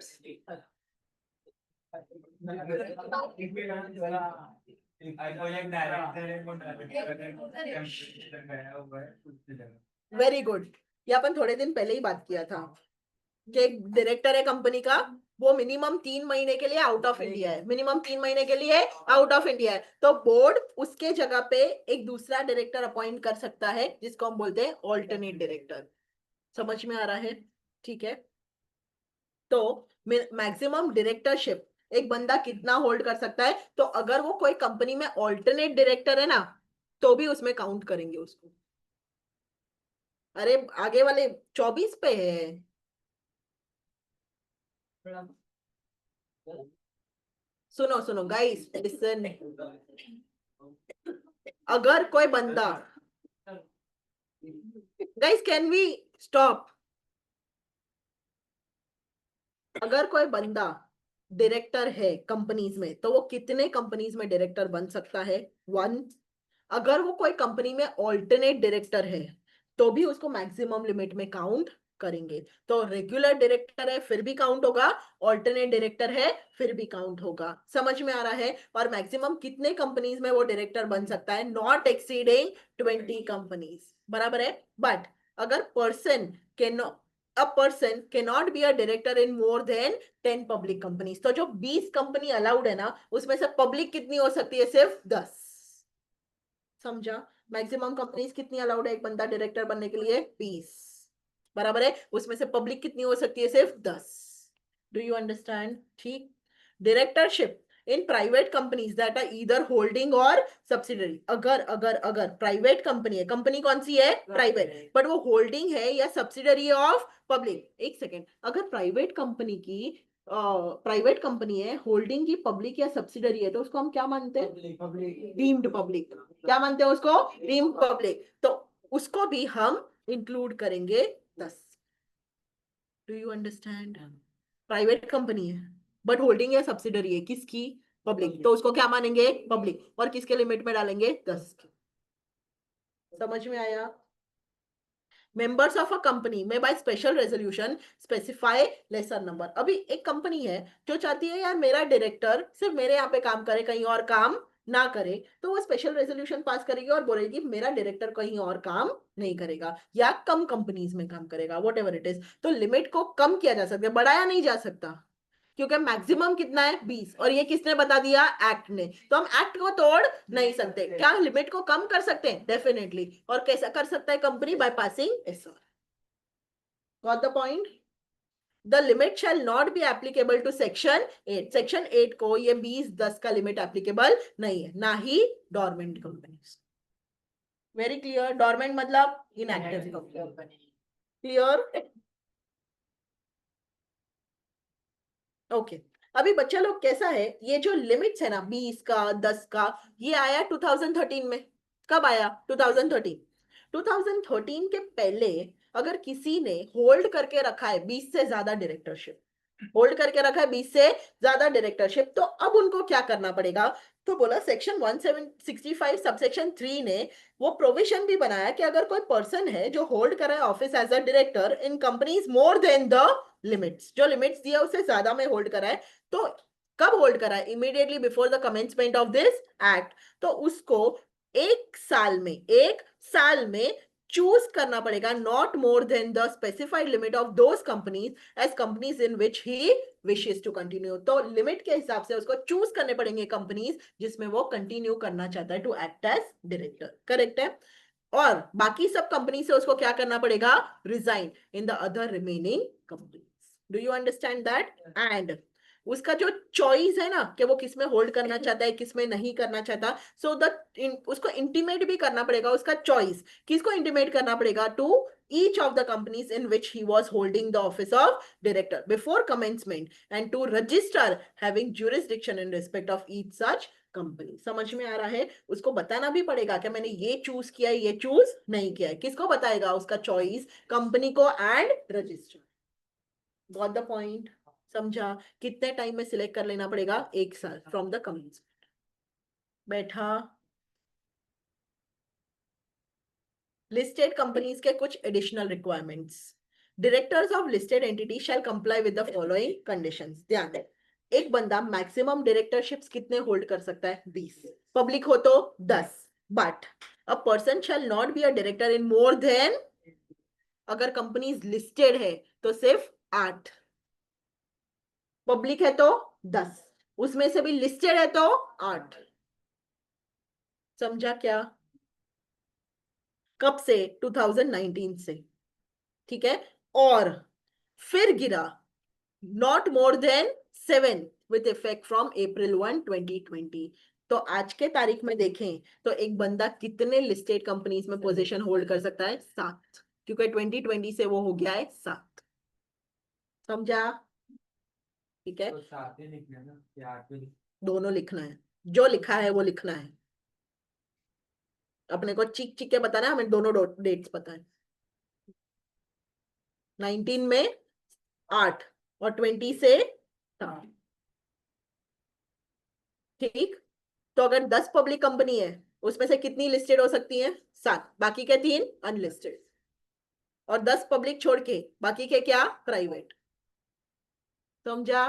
very good. ये अपन थोड़े दिन पहले ही बात किया था कि एक डायरेक्टर है कंपनी का, वो मिनिमम 3 महीने के लिए आउट ऑफ इंडिया है, मिनिमम 3 महीने के लिए आउट ऑफ इंडिया है, तो बोर्ड उसके जगह पे एक दूसरा डायरेक्टर अपॉइंट कर सकता है, जिसको हम बोलते हैं ऑल्टरनेट डायरेक्टर। समझ में आ रहा है? ठीक है, तो मैक्सिमम डायरेक्टरशिप एक बंदा कितना होल्ड कर सकता है, तो अगर वो कोई कंपनी में ऑल्टरनेट डायरेक्टर है ना, तो भी उसमें काउंट करेंगे उसको। अरे आगे वाले 24 पे है। सुनो सुनो गाइस, लिसन। अगर कोई बंदा, गाइस कैन वी स्टॉप? अगर कोई बंदा डायरेक्टर है कंपनीज में, तो वो कितने कंपनीज में डायरेक्टर बन सकता है? 1। अगर वो कोई कंपनी में ऑल्टरनेट डायरेक्टर है, तो भी उसको मैक्सिमम लिमिट में काउंट करेंगे। तो रेगुलर डायरेक्टर है फिर भी काउंट होगा, ऑल्टरनेट डायरेक्टर है फिर भी काउंट होगा। समझ में आ रहा है? और मैक्सिमम कितने कंपनीज में वो डायरेक्टर बन सकता है? नॉट एक्सीडिंग 20 कंपनीज, बराबर है। बट अगर a person cannot be a director in more than 10 public companies, तो जो 20 कंपनी अलाउड है ना, उसमें से पब्लिक कितनी हो सकती है? सिर्फ 10। समझा? मैक्सिमम कंपनीज कितनी अलाउड है एक बंदा डायरेक्टर बनने के लिए? 20, बराबर है। उसमें से पब्लिक कितनी हो सकती है? सिर्फ 10। Do you understand? ठीक। Directorship in private companies that are either holding or subsidiary, अगर अगर अगर प्राइवेट कंपनी है, कंपनी कौन सी है? प्राइवेट, बट वो होल्डिंग है या सब्सिडरी ऑफ पब्लिक? एक सेकेंड, अगर प्राइवेट कंपनी है, होल्डिंग की पब्लिक या सब्सिडरी है, तो उसको हम क्या मानते हैं? Deemed public. क्या मानते हैं उसको? Deemed public. तो उसको भी हम इंक्लूड करेंगे 10। Do you understand? Private company है बट होल्डिंग या सब्सिडरी है किसकी? पब्लिक, तो उसको क्या मानेंगे? पब्लिक। और किसके लिमिट में डालेंगे? 10 के। समझ में आया? मेंबर्स ऑफ अ कंपनी में by special resolution specify laser number. अभी एक कंपनी है जो चाहती है यार मेरा डायरेक्टर सिर्फ मेरे यहाँ पे काम करे, कहीं और काम ना करे, तो वो स्पेशल रेजोल्यूशन पास करेगी और बोलेगी मेरा डायरेक्टर कहीं और काम नहीं करेगा या कम कंपनीज में काम करेगा, वॉट एवर इट इज। तो लिमिट को कम किया जा सकता है, बढ़ाया नहीं जा सकता, क्योंकि मैक्सिमम कितना है? 20। और ये किसने बता दिया? एक्ट ने। तो हम एक्ट को तोड़ नहीं सकते। क्या लिमिट को कम कर सकते हैं? डेफिनेटली। और कैसा कर सकता है company? By passing SR. Got the point? The limit shall not be applicable to section 8। Section 8 को ये 20-10 का लिमिट एप्लीकेबल नहीं है, ना ही dormant company. Very clear? Dormant मतलब इनएक्टिव कंपनी। क्लियर? ओके। अभी बच्चा लोग कैसा है, ये जो लिमिट्स है ना 20 का 10 का, ये आया 2013 में। कब आया? 2013। 2013 के पहले अगर किसी ने होल्ड करके रखा है 20 से ज्यादा डायरेक्टरशिप, होल्ड करके रखा है 20 से ज्यादा डायरेक्टरशिप, तो अब उनको क्या करना पड़ेगा? तो बोला सेक्शन 1765 सबसेक्शन 3 ने वो प्रोविजन भी बनाया कि अगर कोई पर्सन है जो होल्ड कर रहा है office as a director in companies more than the limits, जो लिमिट्स दिया उससे ज्यादा में होल्ड करा है, तो कब होल्ड करा है? Immediately before the commencement of this act. तो उसको एक साल में चूज करना पड़ेगा not more than the specified limit of those companies as companies in which he wishes to continue. तो लिमिट के हिसाब से उसको चूज करने पड़ेंगे कंपनीज जिसमें वो कंटिन्यू करना चाहता है to act as director. Correct है? और बाकी सब कंपनी से उसको क्या करना पड़ेगा? Resign in the other remaining companies. Do you understand that? And उसका जो चॉइस है ना कि वो किसमें होल्ड करना चाहता है किसमें नहीं करना चाहता, सो द उसको इंटीमेट भी करना पड़ेगा उसका चॉइस। किसको इंटीमेट करना पड़ेगा? To each of the companies in which he was holding the office of director before commencement, and to register having jurisdiction in respect of each such company. समझ में आ रहा है? उसको बताना भी पड़ेगा कि मैंने ये चूज किया है, ये चूज नहीं किया है। किसको बताएगा? उसका चॉइस कंपनी को and register. Got the point? समझा? कितने टाइम में सिलेक्ट कर लेना पड़ेगा? 1 साल फ्रॉम द कमेंसमेंट। बैठा? लिस्टेड कंपनीज के कुछ additional requirements. Directors of listed entity shell comply with the following conditions. ध्यान दें, एक बंदा मैक्सिमम डायरेक्टरशिप्स कितने होल्ड कर सकता है? 20। पब्लिक हो तो 10। But a person shall not be a director in more than, अगर कंपनीज लिस्टेड है तो सिर्फ 8, पब्लिक है तो 10, उसमें से भी लिस्टेड है तो 8। समझा क्या? कब से? 2019 से। ठीक है? और फिर गिरा not more than 7 with effect from April 1, 2020। तो आज के तारीख में देखें तो एक बंदा कितने लिस्टेड कंपनीज में पोजीशन होल्ड कर सकता है? 7, क्योंकि 2020 से वो हो गया है 7। समझा? ठीक है, तो साथ ही लिखना है ना या आठ भी दोनों लिखना है, जो लिखा है वो लिखना है। अपने को चिक चिक के बताना है, हमें दोनों डेट्स पता है। 19 में 8 और 20 से 7। ठीक, तो अगर 10 पब्लिक कंपनी है उसमें से कितनी लिस्टेड हो सकती है? 7, बाकी के 3 अनलिस्टेड। और 10 पब्लिक छोड़ के बाकी के क्या? प्राइवेट। समझा?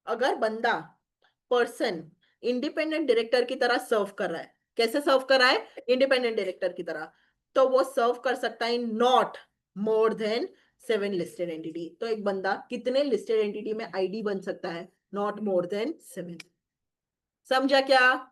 अगर बंदा पर्सन इंडिपेंडेंट डायरेक्टर की तरह सर्व कर रहा है, कैसे सर्व कर रहा है? इंडिपेंडेंट डायरेक्टर की तरह, तो वो सर्व कर सकता है not more than 7 listed entity. तो एक बंदा कितने लिस्टेड एंटिटी में आईडी बन सकता है? Not more than 7। समझा क्या?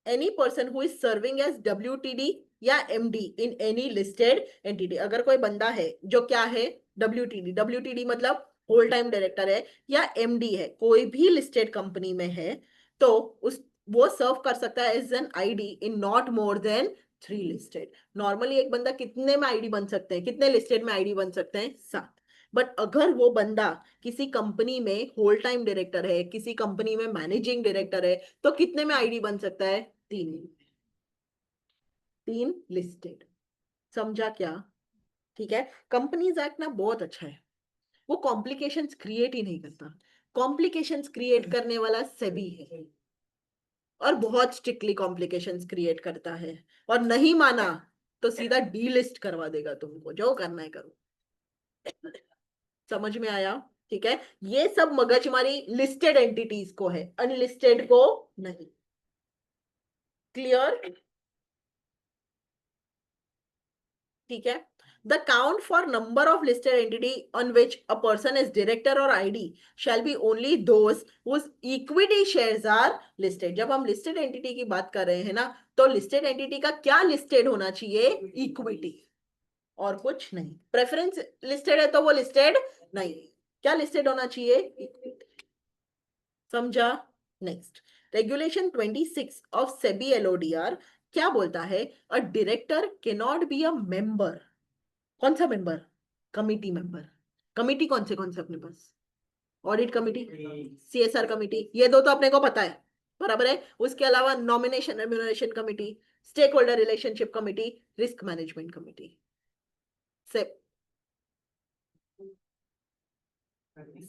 Any person who is serving as WTD या MD इन एनी लिस्टेड एंटिटी। अगर कोई बंदा है जो क्या है? WTD मतलब होल टाइम डायरेक्टर है, या MD है, कोई भी लिस्टेड कंपनी में है, तो उस वो सर्व कर सकता है as an ID in not more than 3 listed. Normally एक बंदा कितने में आईडी बन सकते हैं? कितने लिस्टेड में आईडी बन सकते हैं? 7। बट अगर वो बंदा किसी कंपनी में होल टाइम डायरेक्टर है, किसी कंपनी में मैनेजिंग डायरेक्टर है, तो कितने में आईडी बन सकता है? 3 लिस्टेड। समझा क्या? ठीक है, कंपनीज एक्ट ना बहुत अच्छा है, वो कॉम्प्लिकेशंस क्रिएट ही नहीं करता। कॉम्प्लिकेशंस क्रिएट करने वाला सेबी है, और बहुत स्ट्रिक्टली कॉम्प्लिकेशंस क्रिएट करता है। और नहीं माना तो सीधा डीलिस्ट करवा देगा, तुमको जो करना है करो। समझ में आया? ठीक है, ये सब मगजमारी लिस्टेड एंटिटीज को है, अनलिस्टेड को नहीं। क्लियर? ठीक है, the count for number of listed entity on which a person is director or ID shall be only those whose equity shares are listed. जब हम लिस्टेड एंटिटी की बात कर रहे हैं ना, तो लिस्टेड एंटिटी का क्या लिस्टेड होना चाहिए? इक्विटी, और कुछ नहीं। प्रेफरेंस लिस्टेड है तो वो लिस्टेड नहीं, क्या लिस्टेड होना चाहिए? इक्विटी। समझा? Next, regulation 26 of SEBI LODR क्या बोलता है? A director can not be a member. कौन सा मेंबर? Committee member. कमिटी कौन से अपने पास? ऑडिट कमिटी, CSR कमिटी, ये दो तो अपने को पता है, बराबर है। उसके अलावा nomination remuneration committee, stake holder relationship committee, risk management committee.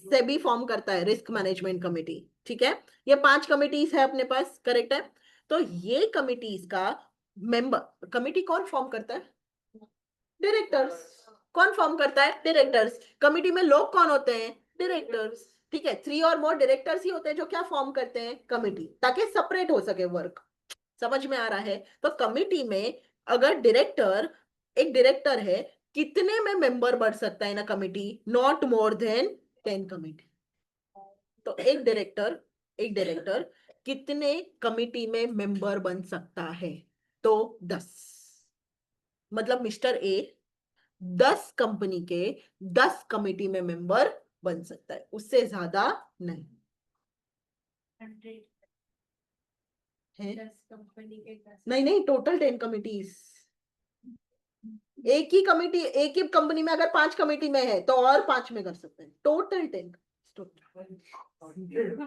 SEBI form करता है रिस्क मैनेजमेंट कमिटी। ठीक है, ये 5 कमिटीज है अपने पास, करेक्ट है। तो ये कमिटीज का मेंबर, कमिटी कौन फॉर्म करता है? डायरेक्टर्स। कौन फॉर्म करता है? डायरेक्टर्स। कमिटी में लोग कौन होते हैं? डायरेक्टर्स। ठीक है, 3 और मोर डायरेक्टर्स ही होते हैं जो क्या फॉर्म करते हैं? कमिटी, ताकि सेपरेट हो सके वर्क। समझ में आ रहा है? तो कमिटी में अगर डायरेक्टर, एक डायरेक्टर है, कितने में मेंबर बढ़ सकता है ना committee? Not more then 10 committee. तो एक डायरेक्टर कितने कमिटी में मेंबर बन सकता है? तो 10। मतलब मिस्टर ए 10 कंपनी के 10 कमिटी में मेंबर बन सकता है, उससे ज्यादा नहीं 100 है। 10 कंपनी के 10 नहीं नहीं, टोटल 10 कमिटीज। एक ही कंपनी में अगर 5 कमिटी में है तो और 5 में कर सकते हैं, टोटल 10।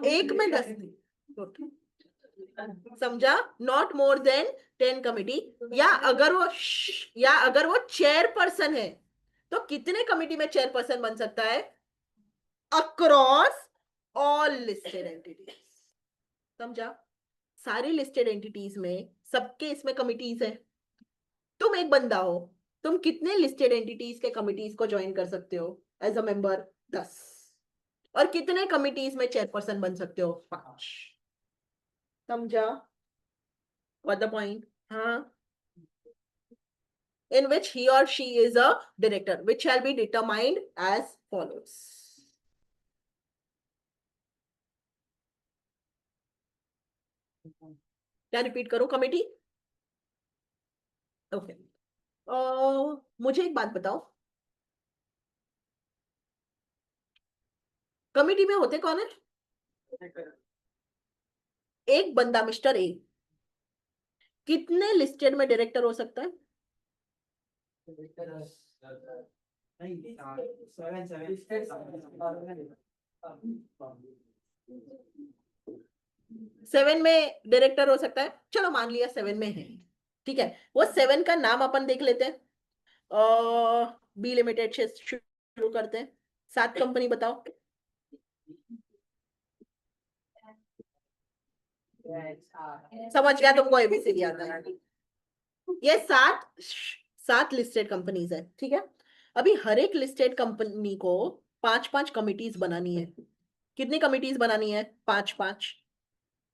एक में 10 टोटल। समझा? Not more then 10 committee. या अगर वो चेयरपर्सन है, तो कितने कमिटी में चेयरपर्सन बन सकता है? Across all listed entities. समझा? सारी लिस्टेड एंटिटीज में सबके इसमें कमिटीज है। तुम एक बंदा हो, तुम कितने लिस्टेड एंटिटीज के कमिटीज को ज्वाइन कर सकते हो एज अ मेंबर? 10। और कितने कमिटीज में चेयरपर्सन बन सकते हो? 5। समझा? What the point? हाँ, in which he or she is a director, which shall be determined as follows. क्या रिपीट करूं? कमिटी, ओके, मुझे एक बात बताओ, कमिटी में होते कौन है? एक बंदा मिस्टर ए कितने लिस्टेड में डायरेक्टर हो सकता है? सेवन में डायरेक्टर हो सकता है, चलो मान लिया सेवन में है, ठीक है। वो सेवन का नाम अपन देख लेते हैं, बी लिमिटेड से शुरू करते हैं, 7 कंपनी बताओ। समझ गया तुमको, एबीसीडी आता है। ये 7 लिस्टेड कंपनीज है, ठीक है। अभी हर एक लिस्टेड कंपनी को 5-5 कमिटीज बनानी है। कितनी कमिटीज बनानी है? 5-5,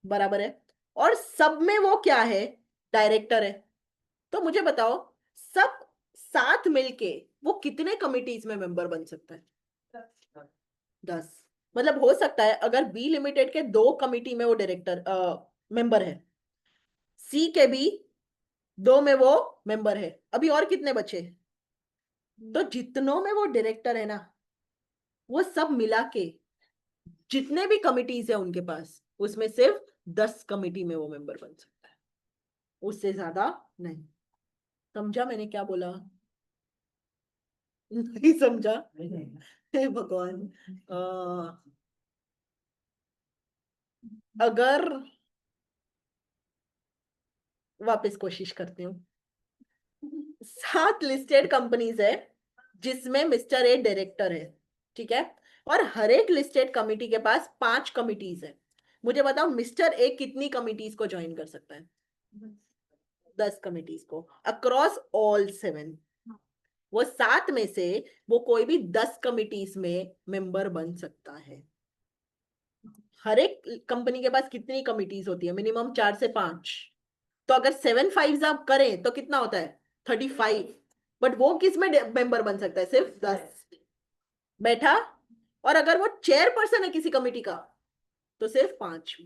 बराबर है। और सब में वो क्या है? डायरेक्टर है। तो मुझे बताओ, सब साथ मिलके वो कितने कमिटीज में मेंबर बन सकता है? 10। मतलब हो सकता है अगर बी लिमिटेड के 2 कमिटी में वो डायरेक्टर मेंबर है, सी के भी 2 में वो मेंबर है, अभी और कितने बचे? तो जितनों में वो डायरेक्टर है ना, वो सब मिला के जितने भी कमिटीज है उनके पास, उसमें सिर्फ 10 कमिटी में वो मेंबर बन सकता है, उससे ज्यादा नहीं। समझा मैंने क्या बोला? नहीं समझा? हे भगवान। अगर वापस कोशिश करती हूँ, 7 लिस्टेड कंपनीज है जिसमें मिस्टर ए डायरेक्टर है, ठीक है। और हर एक लिस्टेड कमिटी के पास 5 कमिटीज है। मुझे बताओ मिस्टर ए कितनी कमिटीज को ज्वाइन कर सकता है? 10 कमिटीज को, अक्रॉस ऑल 7। वो 7 में से वो कोई भी 10 कमिटीज में मेंबर बन सकता है। हर एक कंपनी के पास कितनी कमिटीज होती है? मिनिमम 4 से 5। तो अगर 7 5 आप करें तो कितना होता है? 35। बट वो किस में मेंबर बन सकता है? सिर्फ 10। बैठा। और अगर वो चेयरपर्सन है किसी कमिटी का, तो सिर्फ 5।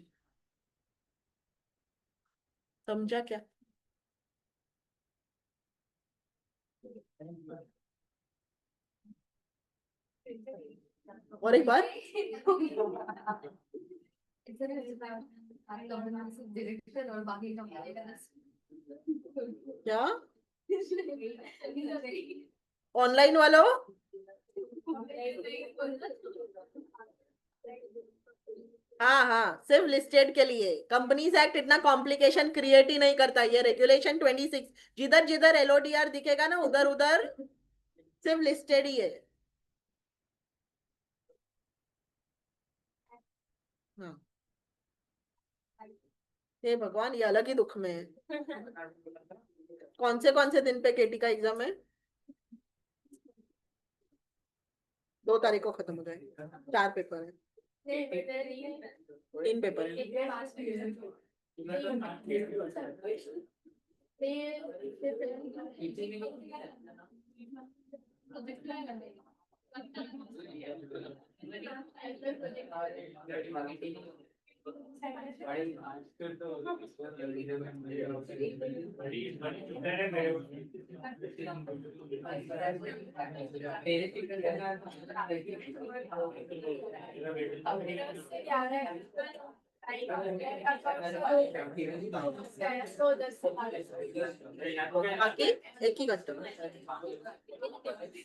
समझा क्या? और एक बार, डायरेक्टर और बाकी का क्या ऑनलाइन वालों? हाँ हाँ, सिर्फ लिस्टेड के लिए। कंपनीज एक्ट इतना कॉम्प्लिकेशन क्रिएट ही नहीं करता। ये रेगुलेशन 26, जिधर जिधर एलओडीआर दिखेगा ना, उधर उधर सिर्फ लिस्टेड ही है। हाँ, हे भगवान, ये अलग ही दुख में है। कौन से दिन पे केटी का एग्जाम है? 2 तारीख को खत्म हो जाएगा। 4 पेपर है, 3 पेपर है। बाकी एक ही कस्टमर,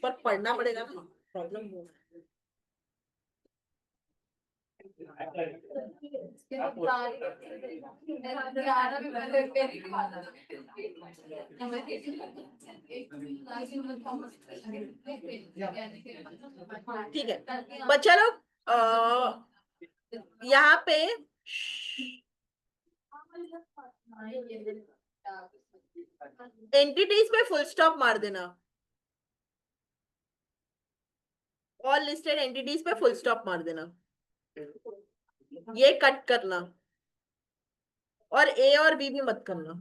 पर पढ़ना पड़ेगा ना, प्रॉब्लम हो। ठीक है, बच्चा लोग, यहाँ पे एंटिटीज पे फुल स्टॉप मार देना। ऑल लिस्टेड एंटिटीज पे फुल स्टॉप मार देना, ये कट करना, और ए और बी भी मत करना।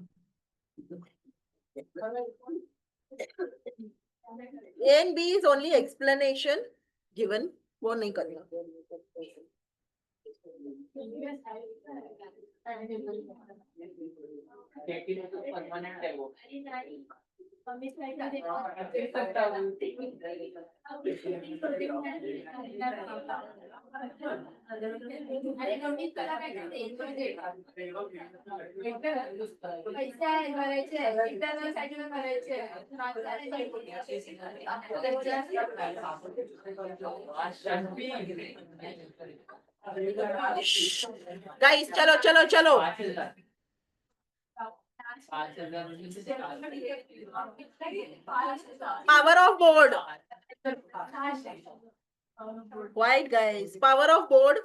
A and B is only explanation given, वो नहीं करना। अरे कमी करा काय पैसे आहे भरायचे इंटरनल साठी पण भरायचे गाइस चलो चलो चलो power of board white guys power of board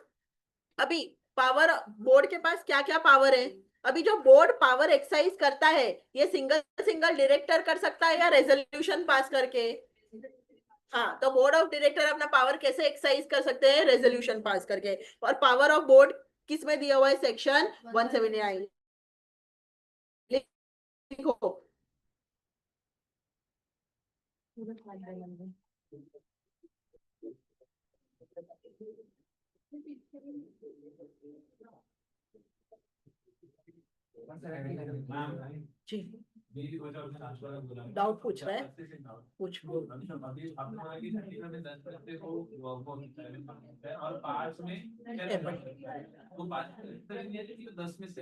अभी पावर बोर्ड के पास क्या क्या पावर है अभी जो बोर्ड पावर एक्सरसाइज करता है ये सिंगल सिंगल डायरेक्टर कर सकता है या रेजोल्यूशन पास करके हाँ तो बोर्ड ऑफ डायरेक्टर अपना पावर कैसे एक्सरसाइज कर सकते हैं रेजोल्यूशन पास करके और पावर ऑफ बोर्ड किस में दिया हुआ है सेक्शन 179 लिखो जी डाउट पूछ रहा है पूछ और 5 में 10 में से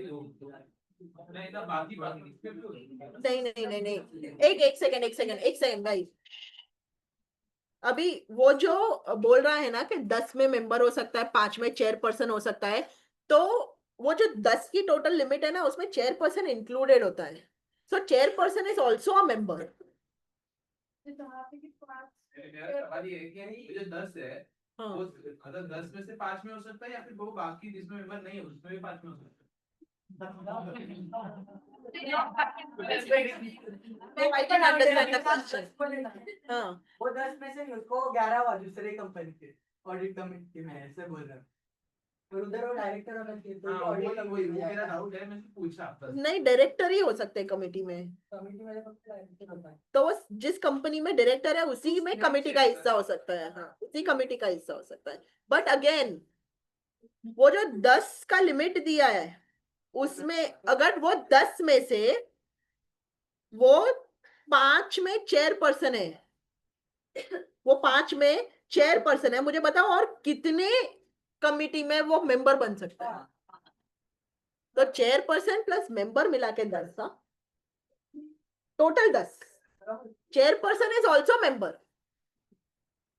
नहीं ना बाकी नहीं एक सेकंड भाई अभी वो जो बोल रहा है ना कि 10 में मेंबर हो सकता है 5 में चेयरपर्सन हो सकता है तो वो जो 10 की टोटल लिमिट है ना उसमें चेयरपर्सन इंक्लूडेड होता है so chairperson is also a member जो 10 है वो अगर 10 में से 5 में हो सकता है या फिर वो बाकी जिसमें मेंबर नहीं है उसमें भी 5 में हो सकता है I can understand the question. हाँ वो 10 में से उसको 11 हुआ दूसरे कंपनी के ऑडिट कमेटी में ऐसे बोल रहा हूँ और उधर वो डायरेक्टर होना चाहिए तो हाँ ऑडिट वही मेरा डाउट है मैंने पूछा बस नहीं डायरेक्टर ही हो सकते हैं कमिटी में कमेटी में तो डायरेक्टर होता है तो वो जिस कंपनी में डायरेक्टर है उसी में कमेटी का हिस्सा हो सकता है हाँ उसी कमेटी का हिस्सा हो सकता है बट अगेन वो जो 10 का लिमिट दिया है उसमें अगर वो 10 में से वो 5 में चेयरपर्सन है वो 5 में चेयरपर्सन है मुझे बताओ और कितने कमिटी में वो मेंबर बन सकता है तो चेयरपर्सन प्लस मेंबर मिला के 10 था total 10 chairperson is also member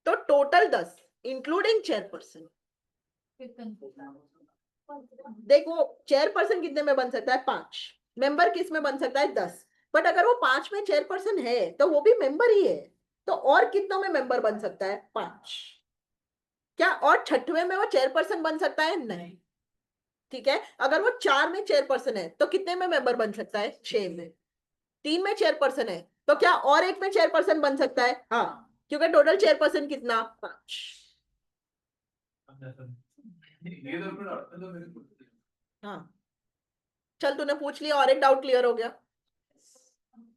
तो टोटल 10 इंक्लूडिंग चेयरपर्सन देखो चेयरपर्सन कितने में बन सकता है 5 मेंबर किस में बन सकता है 10 बट अगर वो 5 में चेयरपर्सन है तो वो भी मेंबर ही है तो और कितनों में मेंबर बन सकता है 5 क्या और 6वें में वो चेयरपर्सन बन सकता है नहीं ठीक है अगर वो 4 में चेयरपर्सन है तो कितने में मेंबर बन सकता है 6 में 3 में चेयरपर्सन है तो क्या और एक में चेयरपर्सन बन सकता है हाँ क्योंकि टोटल चेयरपर्सन कितना 5 ये तो मेरे को हाँ चल तूने पूछ लिया और एक डाउट क्लियर हो गया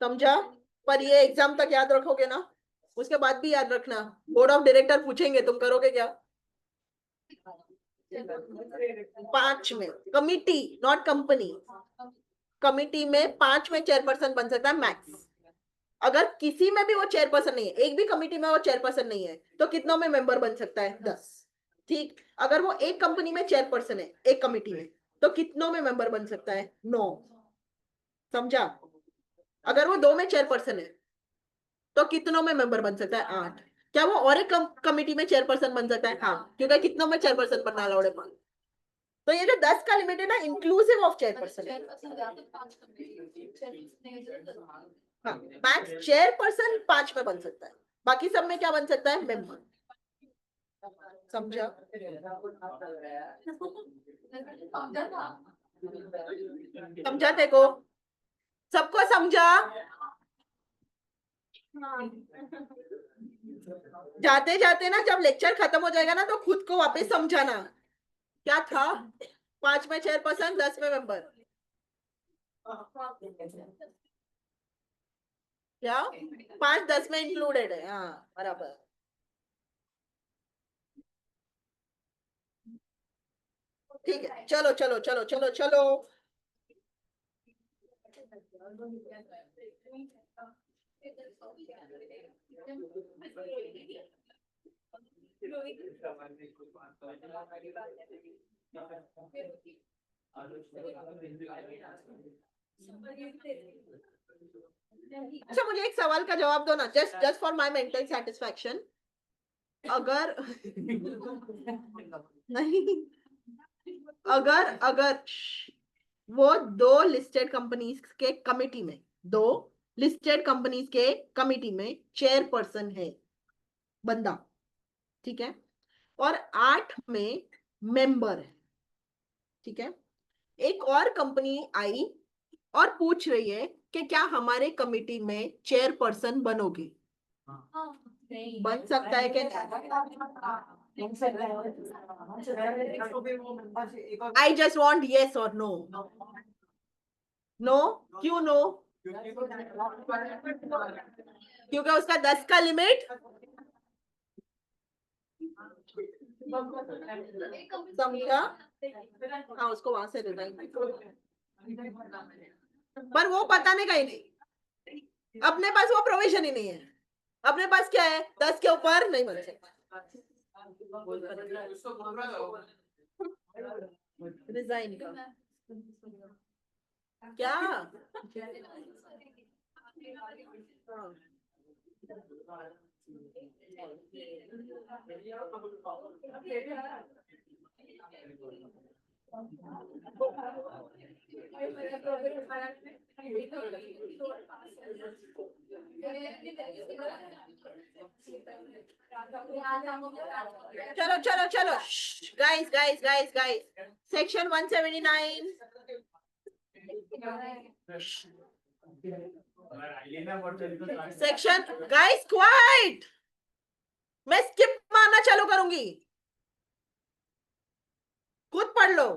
समझा पर ये एग्जाम तक याद रखोगे ना उसके बाद भी याद रखना बोर्ड ऑफ डायरेक्टर पूछेंगे तुम करोगे क्या 5 में कमिटी नॉट कंपनी कमिटी में 5 में चेयरपर्सन बन सकता है मैक्स अगर किसी में भी वो चेयरपर्सन नहीं है एक भी कमिटी में वो चेयरपर्सन नहीं है तो कितनों में मेंबर बन सकता है 10 ठीक अगर वो एक कंपनी में चेयरपर्सन है एक कमिटी में तो कितनों में मेंबर बन सकता है 9 समझा अगर वो 2 में चेयरपर्सन है तो कितनों में मेंबर बन सकता है 8 क्या वो और एक कमिटी में चेयरपर्सन बन सकता है हाँ क्योंकि कितनों में चेयरपर्सन बनना अलाउड है तो ये जो 10 का लिमिट है ना इंक्लूसिव ऑफ चेयरपर्सन हाँ मैक्स चेयरपर्सन 5 में बन सकता है बाकी सब में क्या बन सकता है मेंबर समझा समझा तेको सबको समझा जाते जाते ना जब लेक्चर खत्म हो जाएगा ना तो खुद को वापस समझाना क्या था 5 में चेयरपर्सन 10 में मेंबर क्या 5 10 में इंक्लूडेड है हाँ बराबर ठीक है चलो चलो चलो चलो चलो अच्छा मुझे एक सवाल का जवाब दो ना, just for my mental satisfaction. अगर नहीं, अगर अगर वो दो लिस्टेड कंपनीज के कमिटी में, दो लिस्टेड कंपनीज के कमिटी में चेयरपर्सन है बंदा, ठीक है, और 8 में मेंबर है, ठीक है, एक और कंपनी आई और पूछ रही है कि क्या हमारे कमिटी में चेयरपर्सन बनोगे? बन सकता है कि आई जस्ट वॉन्ट येस और नो। नो, क्यों नो? क्योंकि उसका 10 का लिमिट, समझा? हाँ उसको वहां से रिजाइन, पर वो पता नहीं कहीं नहीं, अपने पास वो प्रोविजन ही नहीं है। अपने पास क्या है, 10 के ऊपर नहीं बन सकता। रिजाइन का क्या? हाँ। चलो चलो चलो, guys guys guys guys, section 179, section, guys quite, मैं स्किप मारना चालू करूंगी, खुद पढ़ लो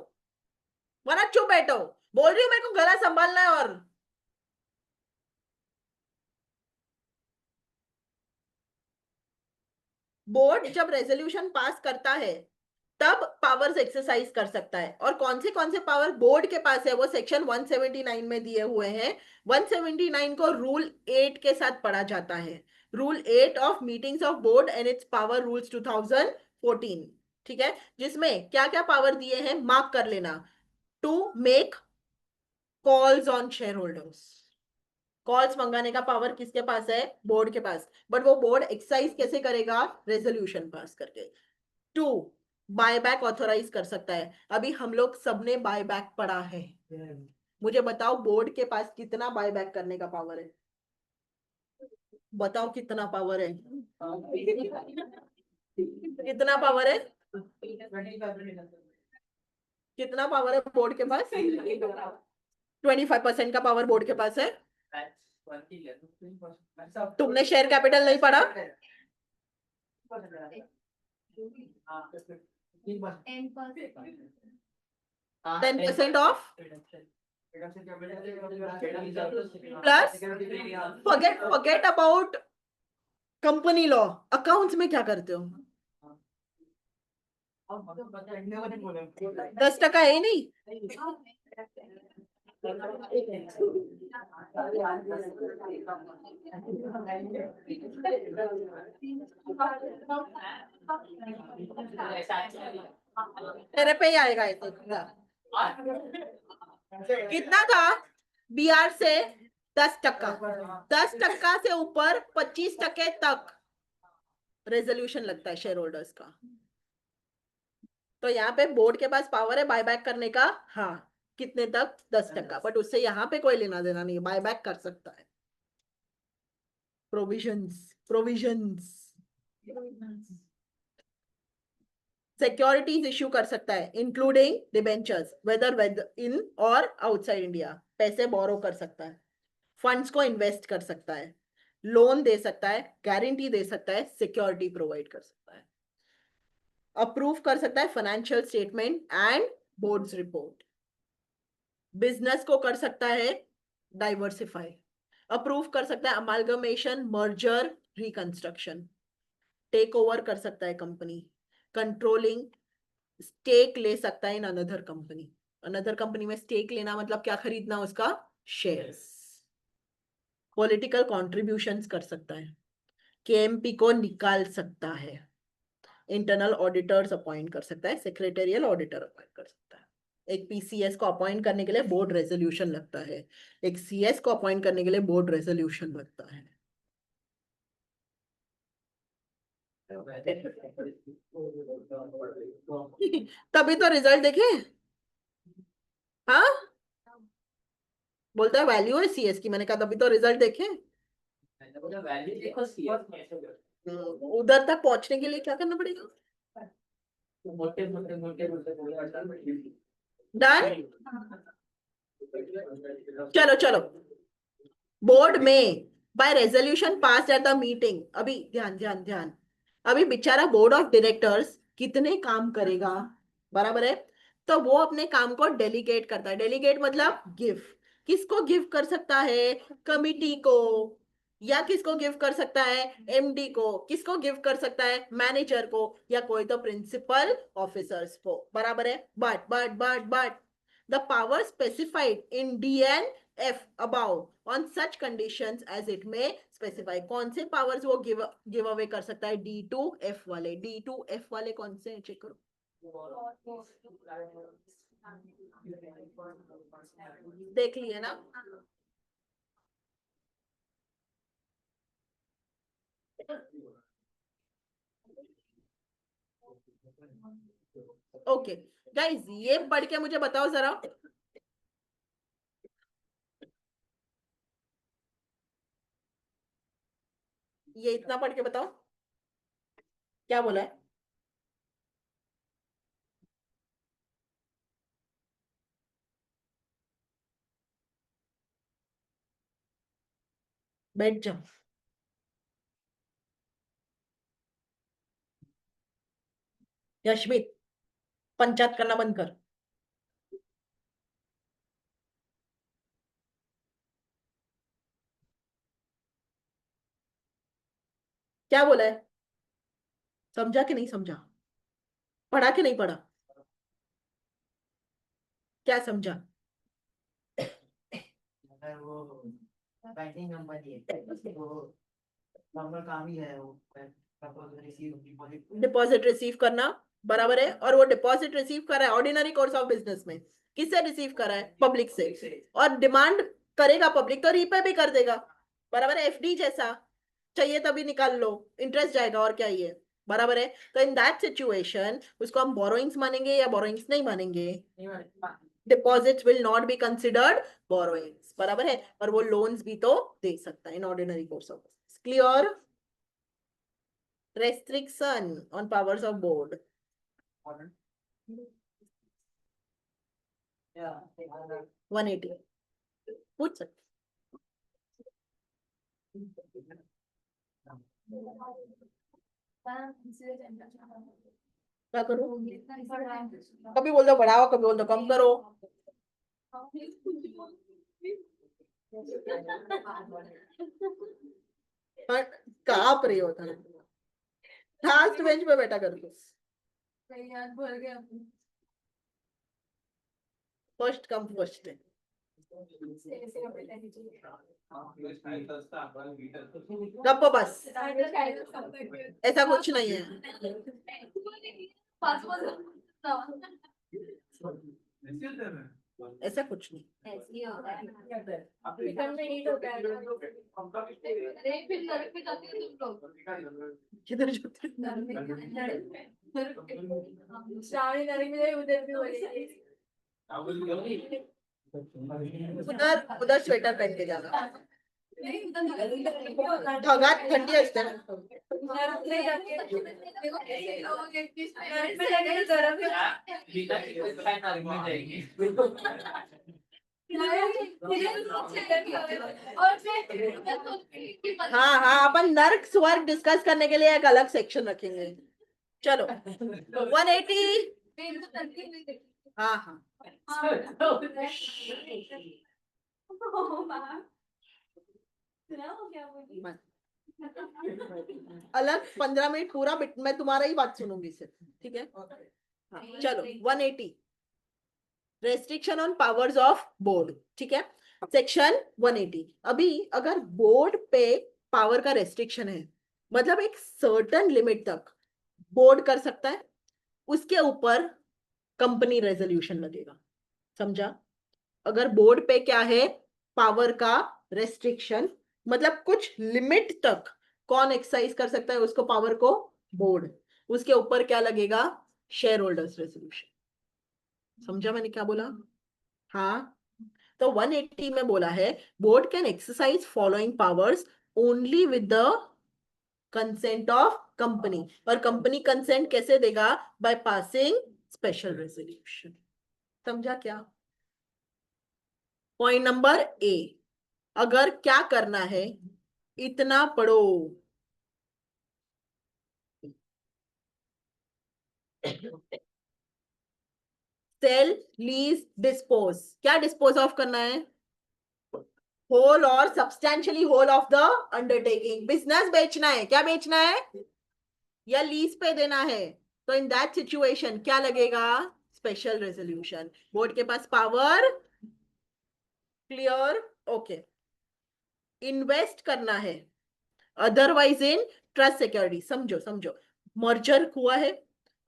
वरना चुप बैठो। बोल रही हूँ मेरे को गला संभालना है। और बोर्ड जब रेजोल्यूशन पास करता है तब पावर्स एक्सरसाइज कर सकता है, और कौन से पावर बोर्ड के पास है वो सेक्शन 179 में दिए हुए हैं। 179 को रूल 8 के साथ पढ़ा जाता है, rule 8 of meetings of board and it's power rules 2014, ठीक है, जिसमें क्या क्या पावर दिए हैं मार्क कर लेना। To make calls on share holders, calls मंगाने का पावर किसके पास है, बोर्ड के पास, बट वो बोर्ड एक्सरसाइज कैसे करेगा, रेजोल्यूशन पास करके। टू, बायबैक ऑथोराइज कर सकता है, अभी हम लोग सबने बायबैक पढ़ा है, मुझे बताओ बोर्ड के पास कितना बायबैक करने का पावर है, बताओ कितना पावर है, कितना पावर है, कितना पावर है बोर्ड के पास? 25% का पावर बोर्ड के पास है। तुमने शेयर कैपिटल नहीं पढ़ा? 10% of plus, forget about company law, accounts में क्या करते हो? 10% है ही नहीं। तेरे पे ही आएगा ये तो। कितना था बीआर से? 10%, 10% से ऊपर 25% तक रेजोल्यूशन लगता है शेयर होल्डर्स का। तो यहाँ पे बोर्ड के पास पावर है बायबैक करने का, हाँ, कितने तक, 10%, बट उससे यहाँ पे कोई लेना देना नहीं, बायबैक कर सकता है। प्रोविजंस, प्रोविजंस, सिक्योरिटीज इश्यू कर सकता है इंक्लूडिंग डिबेंचर्स, वेदर इन और आउटसाइड इंडिया, पैसे बोरो कर सकता है, फंड्स को इन्वेस्ट कर सकता है, लोन दे सकता है, गारंटी दे सकता है, सिक्योरिटी प्रोवाइड कर सकता है, अप्रूव कर सकता है financial statement and boards report, business को कर सकता है डाइवर्सिफाई, अप्रूव कर सकता है amalgamation, merger, reconstruction, take over कर सकता है कंपनी, कंट्रोलिंग, स्टेक ले सकता है in another company. Another company में स्टेक लेना मतलब क्या, खरीदना उसका शेयर्स। पॉलिटिकल कॉन्ट्रीब्यूशंस कर सकता है, केएमपी को निकाल सकता है, इंटरनल ऑडिटर्स अपॉइंट कर सकता है, सेक्रेटेरियल ऑडिटर अपॉइंट कर सकता है। एक पीसीएस को अपॉइंट करने के लिए बोर्ड रेजोल्यूशन लगता है, एक सीएस को अपॉइंट करने के लिए बोर्ड रेजोल्यूशन लगता है। तभी तो रिजल्ट देखे। हाँ, बोलता है वैल्यू है सीएस की, मैंने कहा तभी तो रिजल्ट देखे। उधर तक पहुंचने के लिए क्या करना पड़ेगा? डन। चलो चलो, बोर्ड में by resolution pass at the meeting, अभी ध्यान ध्यान ध्यान, अभी बेचारा बोर्ड ऑफ डायरेक्टर्स कितने काम करेगा, बराबर है? तो वो अपने काम को डेलीगेट करता है। डेलीगेट मतलब गिव। किसको गिव कर सकता है? कमिटी को, या किसको गिव कर सकता है? एमडी को। किसको गिव कर सकता है? मैनेजर को, या कोई तो प्रिंसिपल ऑफिसर्स को, बराबर है? But the power specified in D and F above on such conditions as it may specify। कौन से पावर्स वो गिव अवे कर सकता है? D2F वाले। D2F वाले कौन से हैं? चेक करो। देख लिए ना? ओके गाइस, ये पढ़ के मुझे बताओ जरा, ये इतना पढ़ के बताओ क्या बोला है। बैठ जाओ। यशमित, पंचायत करना बंद कर। क्या बोला है? समझा कि नहीं समझा? पढ़ा कि नहीं पढ़ा? क्या समझा? वो बैंकिंग कंपनी है, वो नॉर्मल काम ही है, वो डिपॉजिट रिसीव करना, बराबर है? और वो डिपॉजिट रिसीव कर रहा है ऑर्डिनरी कोर्स ऑफ बिजनेस में। किससे रिसीव कर रहा है? पब्लिक से। और डिमांड करेगा पब्लिक तो रीपे भी कर देगा, बराबर है? एफडी जैसा चाहिए तभी निकाल लो, इंटरेस्ट जाएगा, और क्या ये, बराबर है? तो इन दैट सिचुएशन उसको हम बोरोइंग्स मानेंगे या बोरोइंग्स नहीं मानेंगे? Deposits will not be considered borrowings, बराबर है? और वो लोन्स भी तो दे सकता है in ordinary course of business. Clear? Restriction on powers of board. 180 पूछ सकते। क्या करो? कभी बोल दो बढ़ाओ, कभी बोल दो कम करो। काप रही होता है। लास्ट बेंच पे बैठा कर दो। फर्स्ट कम फर्स्ट है। गप बस, ऐसा कुछ नहीं है। ऐसा कुछ नहीं। किधर जाते उधर? उधर स्वेटर पहन के जाना। ढगात ठंडी असते ना। हाँ हाँ, अपन नर्क स्वर्ग डिस्कस करने के लिए एक अलग सेक्शन रखेंगे। चलो 180। हाँ हाँ, अलग 15 मिनट पूरा मैं तुम्हारा ही बात सुनूंगी सिर्फ, ठीक है? हाँ चलो 180, restriction on powers of board, ठीक है? सेक्शन 180। अभी अगर बोर्ड पे पावर का रेस्ट्रिक्शन है, मतलब एक सर्टन लिमिट तक बोर्ड कर सकता है, उसके ऊपर कंपनी रेजोल्यूशन लगेगा। समझा? अगर बोर्ड पे क्या है, पावर का रेस्ट्रिक्शन, मतलब कुछ लिमिट तक कौन एक्सरसाइज कर सकता है उसको, पावर को, बोर्ड, उसके ऊपर क्या लगेगा, शेयर होल्डर्स रेजोल्यूशन। समझा मैंने क्या बोला? हाँ। तो 180 में बोला है board can exercise following powers only with the consent of company. और कंपनी कंसेंट कैसे देगा? By passing special resolution. समझा क्या? पॉइंट नंबर ए, अगर क्या करना है, इतना पढ़ो। Sale, lease, dispose. क्या डिस्पोज ऑफ करना है? Whole or substantially whole of the undertaking. Business बेचना है, क्या बेचना है, या लीज पे देना है, तो इन दैट सिचुएशन क्या लगेगा, स्पेशल रेजोल्यूशन। बोर्ड के पास पावर, क्लियर? ओके। इन्वेस्ट करना है, अदरवाइज इन ट्रस्ट सिक्योरिटी। समझो समझो, मर्जर हुआ है,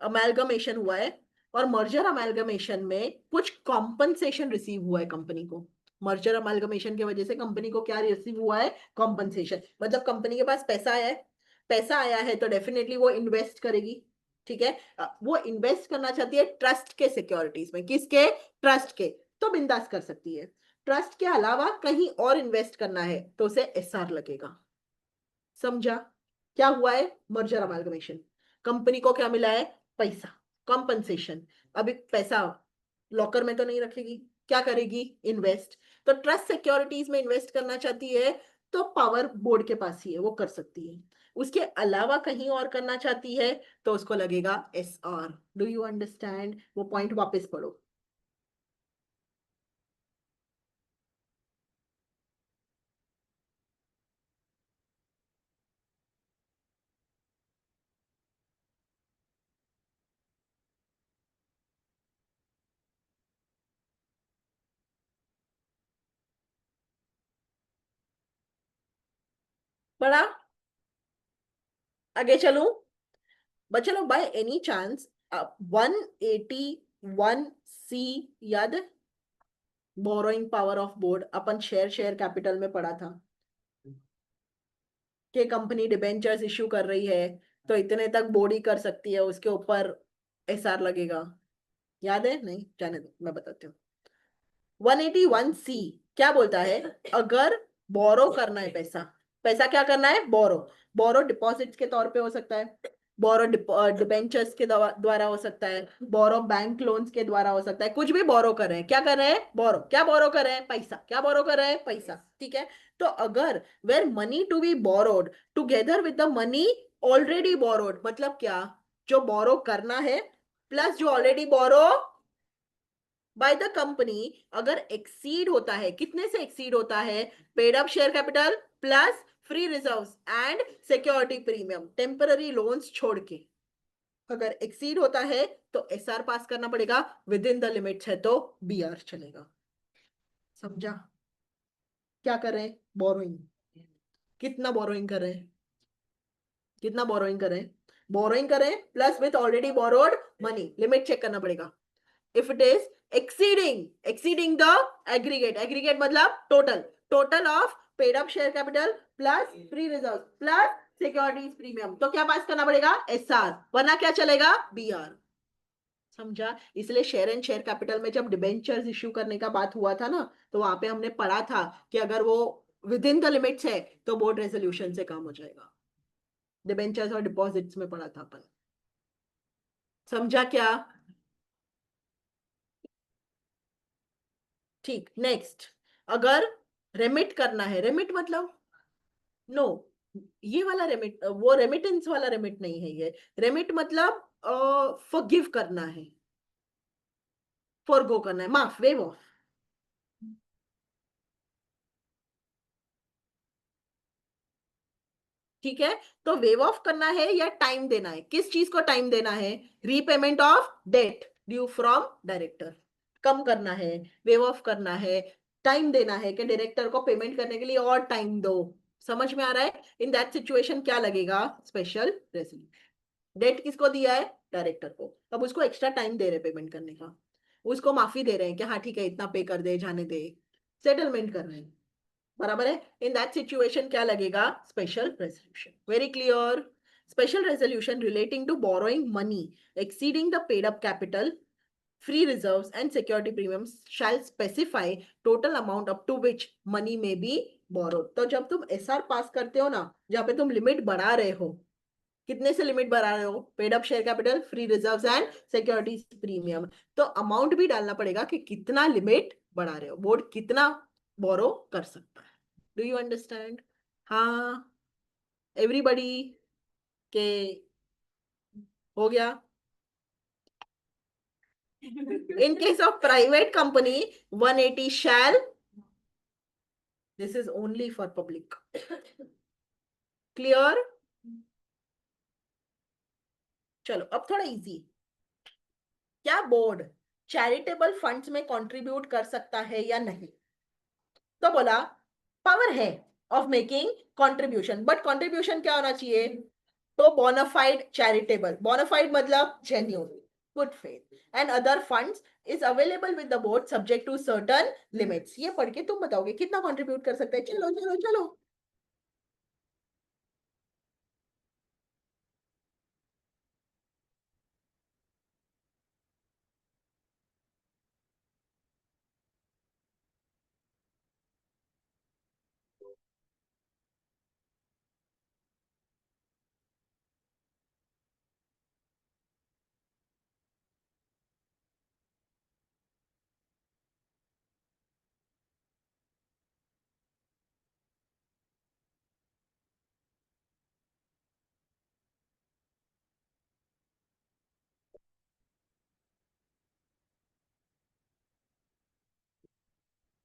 अमेलगमेशन हुआ है, और मर्जर अमेलगमेशन में कुछ कॉम्पनसेशन रिसीव हुआ है कंपनी को। मर्जर अमेलगमेशन की वजह से कंपनी को क्या रिसीव हुआ है, कॉम्पनसेशन। मतलब कंपनी के पास पैसा आया है, पैसा आया है तो डेफिनेटली वो इन्वेस्ट करेगी। ठीक है, वो इन्वेस्ट करना चाहती है ट्रस्ट के सिक्योरिटीज में। किसके? ट्रस्ट के। तो बिंदास कर सकती है। ट्रस्ट के अलावा कहीं और इन्वेस्ट करना है तो उसे एसआर लगेगा। समझा? क्या हुआ है, मर्जर अमालगमेशन, कंपनी को क्या मिला है, पैसा, कॉम्पनसेशन। अभी पैसा लॉकर में तो नहीं रखेगी, क्या करेगी, इन्वेस्ट। तो ट्रस्ट सिक्योरिटीज में इन्वेस्ट करना चाहती है तो पावर बोर्ड के पास ही है, वो कर सकती है। उसके अलावा कहीं और करना चाहती है तो उसको लगेगा एसआर। Do you understand? वो पॉइंट वापस पढ़ो। पढ़ा? आगे चलूं? बच्चों, बाय एनी चांस 181C याद है? Borrowing power of board, upon share share capital में पढ़ा था कि कंपनी डिबेंचर्स इश्यू कर रही है तो इतने तक बोर्ड ही कर सकती है, उसके ऊपर एसआर लगेगा। याद है? नहीं, जाने दो, मैं बताती हूँ। 181C क्या बोलता है, अगर बोरो करना है पैसा, पैसा क्या करना है, बोरो। बोरो डिपॉजिट्स के तौर पे हो सकता है, बोरो डिबेंचर्स के द्वारा हो सकता है, बोरो बैंक लोन्स के द्वारा हो सकता है, कुछ भी बोरो कर रहे हैं। क्या कर रहे हैं, बोरो। क्या बोरो कर रहे हैं, पैसा। क्या बोरो कर रहे हैं, पैसा। ठीक है, तो अगर where money to be borrowed together with the money already borrowed, मतलब क्या, जो बोरो करना है प्लस जो already borrow by the company, अगर एक्सीड होता है, कितने से एक्सीड होता है, paid up share capital plus free reserves and security premium, temporary loans छोड़ के, अगर एक्सीड होता है तो एसआर पास करना पड़ेगा। विद इन द लिमिट्स है तो बीआर चलेगा। समझा? क्या कर रहे हैं, बोरोइंग। कितना बोरोइंग कर रहे हैं, कितना बोरोइंग कर रहे हैं, बोरोइंग कर रहे हैं plus with already borrowed money, limit check करना पड़ेगा। if it is exceeding the aggregate मतलब total of paid up share capital plus free reserves plus securities premium, तो क्या पास करना पड़ेगा, एसआर, वरना क्या चलेगा, बीआर। समझा? इसलिए शेयर एंड शेयर कैपिटल में जब डिबेंचर्स इश्यू करने का बात हुआ था ना, तो वहां पे हमने पढ़ा था कि अगर वो विद इन द लिमिट्स है तो बोर्ड रेजोल्यूशन से काम हो जाएगा। डिबेंचर्स और डिपॉजिट्स में पढ़ा था अपन। समझा क्या? ठीक, नेक्स्ट। अगर रेमिट करना है, रेमिट मतलब, नो, ये वाला रेमिट, वो रेमिटेंस वाला रेमिट नहीं है ये। रेमिट मतलब फॉरगिव करना है, फॉरगो करना है, माफ, वेव ऑफ। ठीक है, तो वेव ऑफ करना है या टाइम देना है, किस चीज को टाइम देना है, repayment of debt due from director, कम करना है, वेव ऑफ करना है, टाइम देना है कि डायरेक्टर को पेमेंट करने के लिए और टाइम दो, समझ में आ रहा है? इन दैट सिचुएशन क्या लगेगा? Special resolution. डेट किसको दिया है? डायरेक्टर को। अब उसको एक्स्ट्रा टाइम दे रहे पेमेंट करने का, उसको माफी दे रहे हैं कि हाँ ठीक है इतना पे कर दे, जाने दे, सेटलमेंट कर रहे हैं, बराबर है? इन दैट सिचुएशन क्या लगेगा? Special resolution. Very clear? Special resolution relating to borrowing money exceeding the paid up capital, free reserves and security premiums shall specify total amount up to which money may be borrowed। तो जब तुम SR पास करते हो ना, जहाँ पे तुम limit बढ़ा रहे हो, कितने से लिमिट बढ़ा रहे हो? Paid up share capital, free reserves and securities premium. तो अमाउंट भी डालना पड़ेगा कि कितना लिमिट बढ़ा रहे हो, बोर्ड कितना बोरो कर सकता है। Do you understand? हाँ, एवरीबडी के हो गया? In case of private company, 180 shall, this is only for public. Clear? चलो अब थोड़ा इजी। क्या बोर्ड चैरिटेबल फंड्स में कंट्रीब्यूट कर सकता है या नहीं? तो बोला पावर है of making contribution, but contribution क्या होना चाहिए? तो बोनाफाइड चैरिटेबल, बोनाफाइड मतलब genuine, good faith and other funds is available with the board subject to certain limits. ये पढ़ के तुम बताओगे कितना कंट्रीब्यूट कर सकते हैं। चलो चलो चलो।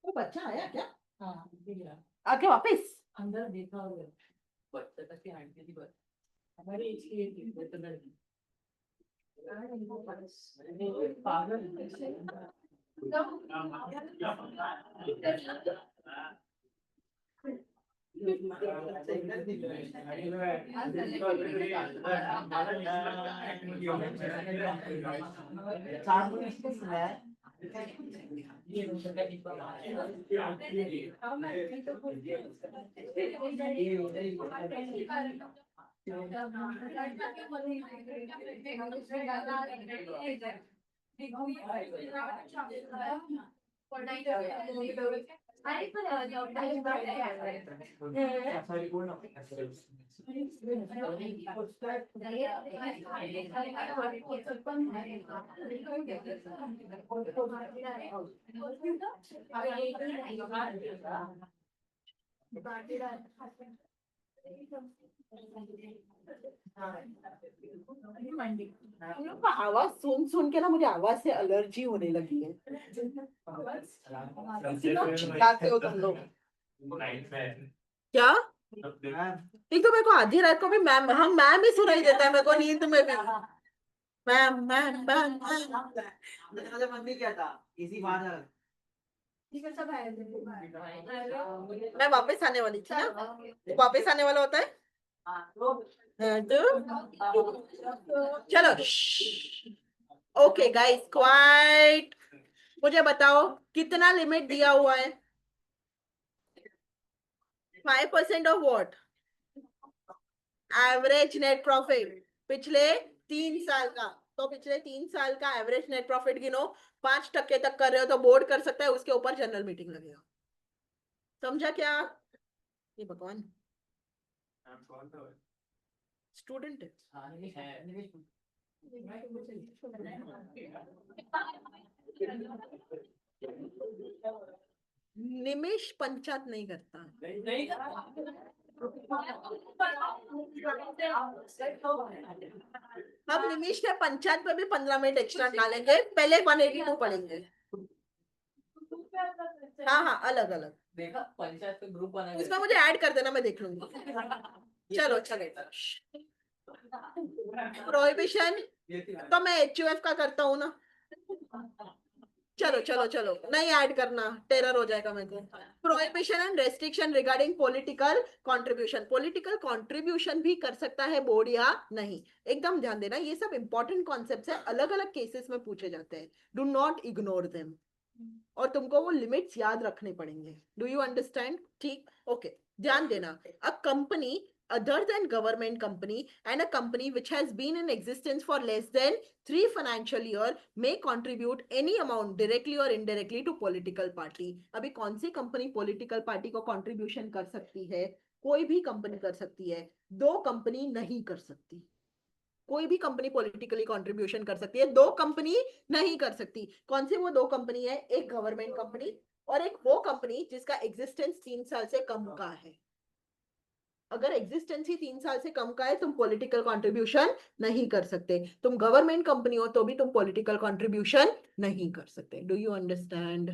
वो बच्चा आया क्या? हाँ दिख रहा। आके वापस? अंदर देखा होगा बच्चा तक की आंटी थी, बस हमारी एज की थी, वो तो लड़की। पागल हम लोग का आवाज सुन सुन के ना मुझे आवाज से एलर्जी होने लगी है। कितना चिल्लाते हो तुम लोग? क्या? एक तो मेरे को आधी रात को भी मैम, हम मैम ही सुनाई देता है मेरे को नींद में भी। Ma'am ma'am ma'am ma'am. Mummy क्या था इसी बात मैं वापस आने वाली थी ना, तो वापस आने वाला होता है। हाँ, तो चलो ओके गाइस क्वाइट। मुझे बताओ कितना लिमिट दिया हुआ है? 5% of what? Average net profit पिछले 3 साल का। तो पिछले 3 साल का एवरेज नेट प्रॉफिट गिनो। 5% तक कर रहे हो तो बोर्ड कर सकता है, उसके ऊपर जनरल मीटिंग लगेगा। समझा क्या? ये भगवान स्टूडेंट है। निमेश पंचायत नहीं करता। हम निमेश के पंचायत पे भी 15 मिनट एक्स्ट्रा डालेंगे, पहले 182 पढ़ेंगे। हाँ हाँ अलग अलग देखा पंचायत का ग्रुप बना उसमें मुझे ऐड कर देना, मैं देख लूंगी। चलो चलो। प्रोहिबिशन तो मैं HUF का करता हूँ ना। चलो चलो चलो, नहीं ऐड करना, टेरर हो जाएगा मेरे को। Prohibition and restriction regarding political contribution, political contribution भी कर सकता है बोर्ड या नहीं, एकदम ध्यान देना, ये सब इंपॉर्टेंट कॉन्सेप्ट्स है, अलग अलग केसेस में पूछे जाते हैं, डू नॉट इग्नोर देम, और तुमको वो लिमिट्स याद रखने पड़ेंगे। Do you understand? ठीक, ओके, ध्यान देना। A company other than government company and a company which has been in existence for less than 3 financial year may contribute any amount directly or indirectly to political party। अभी कौन सी company political party को contribution कर सकती है? कोई भी company कर सकती है, दो कंपनी नहीं कर सकती। कोई भी कंपनी पॉलिटिकली कंट्रीब्यूशन कर सकती है, दो कंपनी नहीं कर सकती। कौन सी वो दो कंपनी है? एक गवर्नमेंट कंपनी और एक वो कंपनी जिसका एग्जिस्टेंस 3 साल से कम का है। अगर एग्जिस्टेंस ही 3 साल से कम का है, तुम पॉलिटिकल कंट्रीब्यूशन नहीं कर सकते। तुम गवर्नमेंट कंपनी हो तो भी तुम पॉलिटिकल कंट्रीब्यूशन नहीं कर सकते। Do you understand?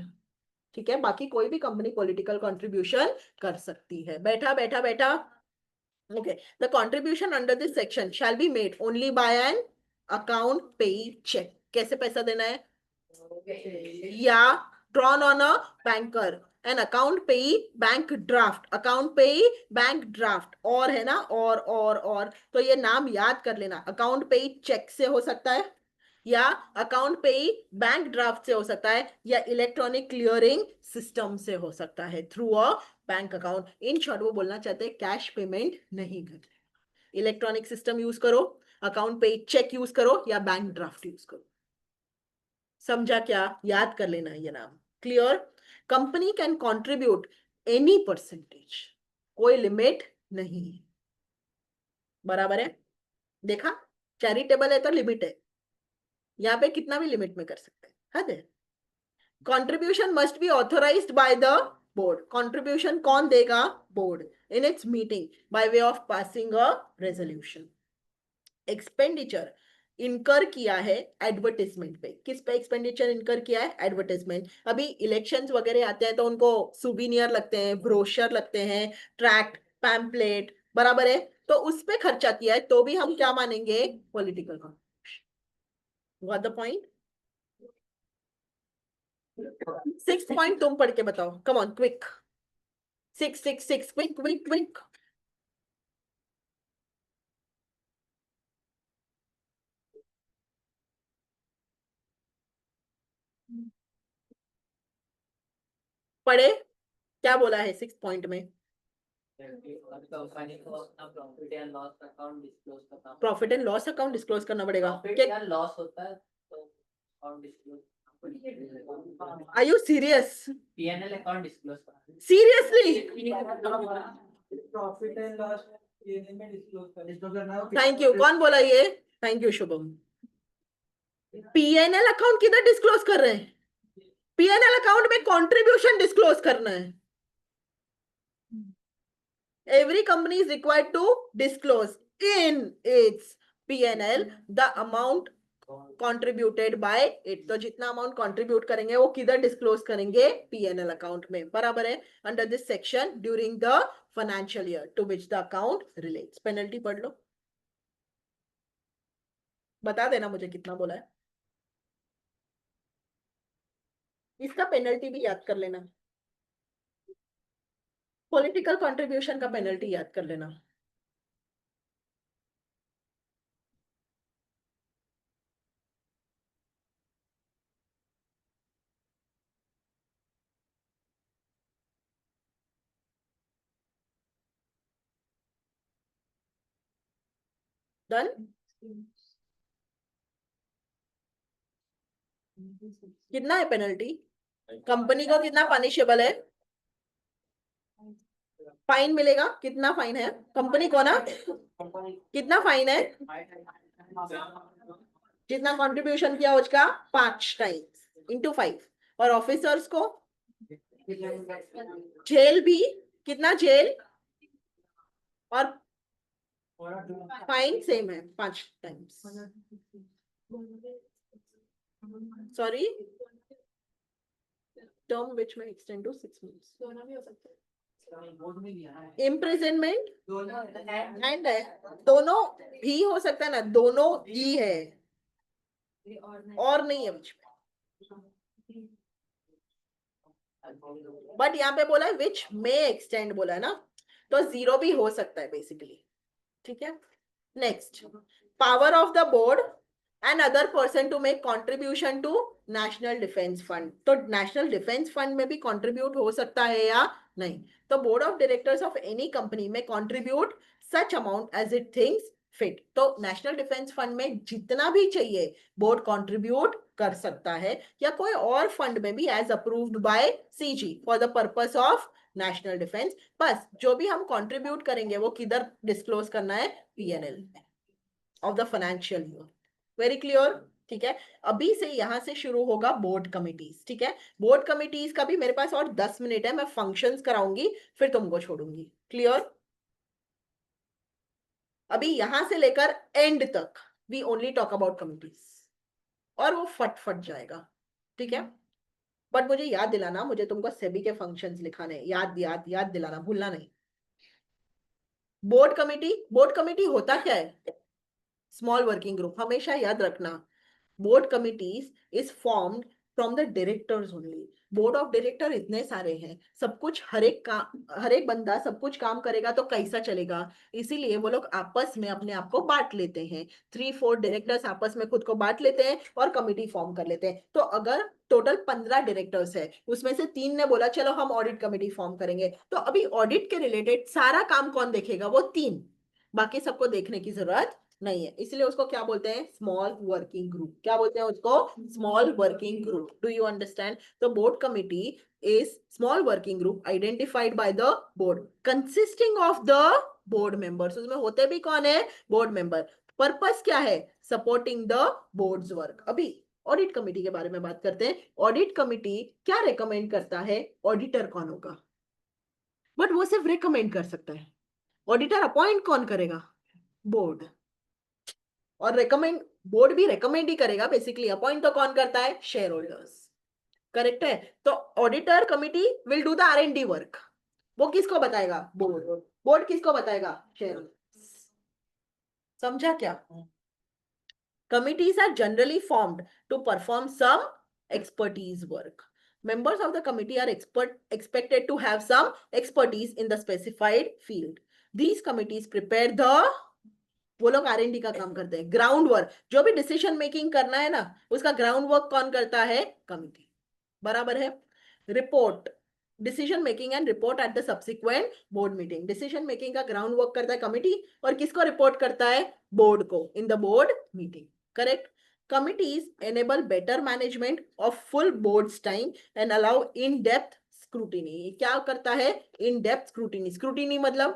ठीक है, बाकी कोई भी कंपनी पॉलिटिकल कंट्रीब्यूशन कर सकती है। बैठा बैठा बैठा। Okay, the contribution under this section shall be made only by an account pay check। कैसे पैसा देना है? या drawn on a banker, an account pay bank draft, account pay bank draft, और है ना, और तो ये नाम याद कर लेना। account pay check से हो सकता है, या अकाउंट पे बैंक ड्राफ्ट से हो सकता है, या इलेक्ट्रॉनिक क्लियरिंग सिस्टम से हो सकता है, through a bank account. In short वो बोलना चाहते हैं कैश पेमेंट नहीं कर, इलेक्ट्रॉनिक सिस्टम यूज करो, अकाउंट पे चेक यूज करो, या बैंक ड्राफ्ट यूज करो। समझा क्या? याद कर लेना ये नाम। Clear? Company can contribute any percentage, कोई लिमिट नहीं है। बराबर है? देखा, चैरिटेबल है तो लिमिट है, यहाँ पे कितना भी लिमिट में कर सकते हैं, हद है। Contribution must be authorised bye the board, contribution कौन देगा? Board, in its meeting by way of passing a resolution. Expenditure इनकर किया है एडवर्टाइजमेंट पे, किस पे एक्सपेंडिचर इनकर किया है? एडवर्टाइजमेंट। अभी इलेक्शंस वगैरह आते हैं तो उनको सुवीनियर लगते हैं, ब्रोशर लगते हैं, ट्रैक्ट, पैम्पलेट, बराबर है, तो उस पे खर्चा किया है तो भी हम क्या मानेंगे? Political contribution. What the point? 6th point तुम पढ़ के बताओ, come on quick. 6 quick quick quick. पढ़े, क्या बोला है 6th पॉइंट में? कंपनी को अपना profit and loss account disclose करना, profit and loss account disclose करना पड़ेगा। प्रॉफिट या लॉस होता है तो account disclose, are you serious? PNL account disclose करना। सीरियसली? प्रॉफिट एंड लॉस ये में डिस्क्लोज करना। थैंक यू, कौन बोला ये? Thank you Shubham. PNL account किधर डिस्क्लोज कर रहे हैं? पीएनएल अकाउंट में कंट्रीब्यूशन डिस्क्लोज करना है। Every company is required to disclose in its P&L the amount contributed by it। तो जितना अमाउंट कंट्रीब्यूट करेंगे वो किधर डिस्क्लोज करेंगे? P&L अकाउंट में, बराबर है। Under this section during the financial year to which the account relates. Penalty पढ़ लो, बता देना मुझे कितना बोला है। इसका पेनल्टी भी याद कर लेना, पॉलिटिकल कंट्रीब्यूशन का पेनल्टी याद कर लेना। डन? कितना है पेनल्टी? कंपनी को कितना पनिशेबल है? फाइन मिलेगा, कितना फाइन है कंपनी को ना? कितना फाइन है? जितना कंट्रीब्यूशन किया उसका 5 टाइम्स इंटू 5। और ऑफिसर्स को जेल भी, कितना जेल और फाइन सेम है, 5 टाइम्स। सॉरी, टर्म विच में एक्सटेंड टू 6 months। दोनों भी हो सकते हैं। इम्प्रिजनमेंट दोनों एंड है, दोनों भी हो सकता है ना, दोनों ही है और नहीं। और नहीं है बीच में। बट यहाँ पे बोला है विच मे एक्सटेंड बोला है ना, तो 0 भी हो सकता है बेसिकली, ठीक है। Next, power of the board and other person to make contribution to national defence fund. तो नेशनल डिफेंस फंड में भी कॉन्ट्रीब्यूट हो सकता है या नहीं। तो board of directors of any company में contribute such amount as it thinks fit. तो नेशनल डिफेंस फंड में जितना भी चाहिए बोर्ड कंट्रीब्यूट कर सकता है, या कोई और फंड में भी as approved by CG for the purpose of national defence. बस जो भी हम कंट्रीब्यूट करेंगे वो किधर डिस्क्लोज करना है, PNL of the financial year. Very clear, ठीक है। अभी से यहां से शुरू होगा बोर्ड कमिटीज, ठीक है। बोर्ड कमिटीज का भी मेरे पास और 10 मिनट है, मैं फंक्शंस कराऊंगी फिर तुमको छोड़ूंगी। क्लियर। अभी यहां से लेकर एंड तक we only talk about committees, और वो फट फट जाएगा, ठीक है। बट मुझे याद दिलाना, मुझे तुमको सेबी के फंक्शंस लिखाने, याद याद याद दिलाना, भूलना नहीं। बोर्ड कमिटी होता क्या है, स्मॉल वर्किंग ग्रुप, हमेशा याद रखना। Board committees is formed from the directors only. Board of director इतने सारे हैं, सब कुछ हर एक बंदा सब कुछ काम करेगा तो कैसा चलेगा, इसीलिए वो लोग आपस में अपने आप को बांट लेते हैं। 3-4 डायरेक्टर्स आपस में खुद को बांट लेते हैं और कमिटी फॉर्म कर लेते हैं। तो अगर टोटल 15 डायरेक्टर्स है, उसमें से 3 ने बोला चलो हम ऑडिट कमिटी फॉर्म करेंगे, तो अभी ऑडिट के रिलेटेड सारा काम कौन देखेगा, वो 3, बाकी सबको देखने की जरूरत नहीं है। इसलिए उसको क्या बोलते हैं, स्मॉल वर्किंग ग्रुप। क्या बोलते हैं उसको, small working group. Do you understand. तो board committee is small working group identified by the board consisting of the board members. उसमें होते भी कौन है, बोर्ड मेंबर। पर्पस क्या है, सपोर्टिंग द बोर्ड्स वर्क। अभी ऑडिट कमिटी के बारे में बात करते हैं। ऑडिट कमिटी क्या रेकमेंड करता है, ऑडिटर कौन होगा, बट वो सिर्फ रेकमेंड कर सकता है। ऑडिटर अपॉइंट कौन करेगा, बोर्ड। और रेकमेंड, बोर्ड भी रेकमेंड ही करेगा बेसिकली, अपॉइंट तो कौन करता है, शेयर होल्डर्स। करेक्ट है। तो auditor committee will do the R&D work, वो किसको बताएगा, बोर्ड। बोर्ड किसको बताएगा, शेयर होल्डर्स। समझा क्या। Committees are generally formed to perform some expertise work. Members of the committee are expected to have some expertise in the specified field. These committees prepare the, वो लोग R&D का काम करते हैं, ग्राउंड वर्क। जो भी डिसीजन मेकिंग करना है ना, उसका ग्राउंड वर्क कौन करता है, कमिटी। बराबर है। Report, decision making and report at the subsequent board meeting. Decision making का ग्राउंड वर्क करता है कमिटी, और किसको रिपोर्ट करता है, बोर्ड को in the board meeting. Correct. Committees enable better management of full board's time and allow in-depth scrutiny. क्या करता है, in-depth scrutiny। scrutiny मतलब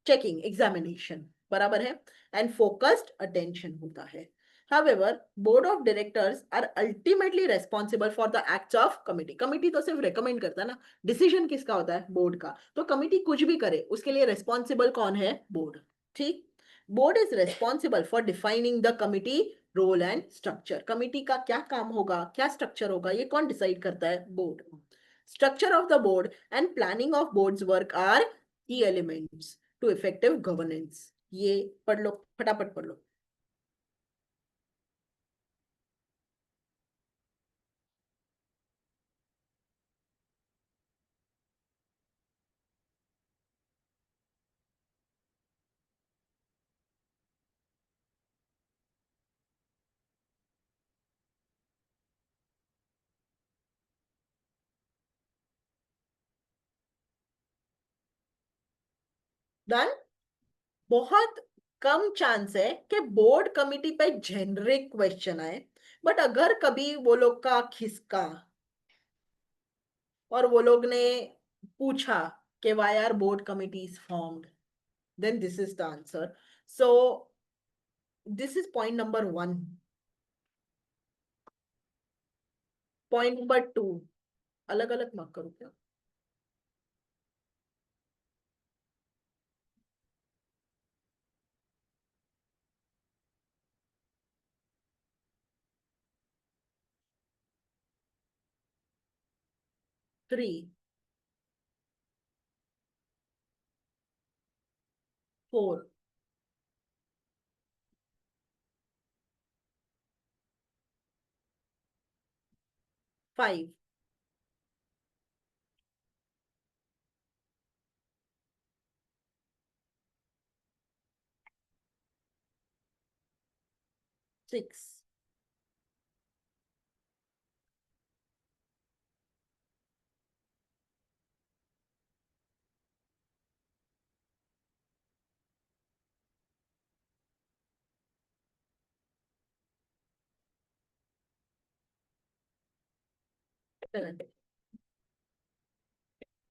चेकिंग, एग्जामिनेशन, बराबर है। एंड फोकस्ड अटेंशन होता है। However, board of directors are ultimately responsible for the acts of committee. Committee तो सिर्फ रेकमेंड करता है ना, डिसीजन किसका होता है, बोर्ड का। तो कमिटी कुछ भी करे उसके लिए रेस्पॉन्सिबल कौन है, बोर्ड। ठीक। Board is responsible for defining the committee role and structure. Committee का क्या काम होगा, क्या स्ट्रक्चर होगा, ये कौन डिसाइड करता है, board. Structure of the board and planning of board's work are key elements to effective governance. ये पढ़ लो, फटाफट पढ़ लो। डन। बहुत कम चांस है कि बोर्ड कमिटी पे जेनरिक क्वेश्चन आए, बट अगर कभी वो लोग का खिसका और वो लोग ने पूछा कि why are board committees formed, then this is the answer. So this is point number 1। Point number 2, अलग अलग मत करो क्या। थ्री, 4, 5. Six.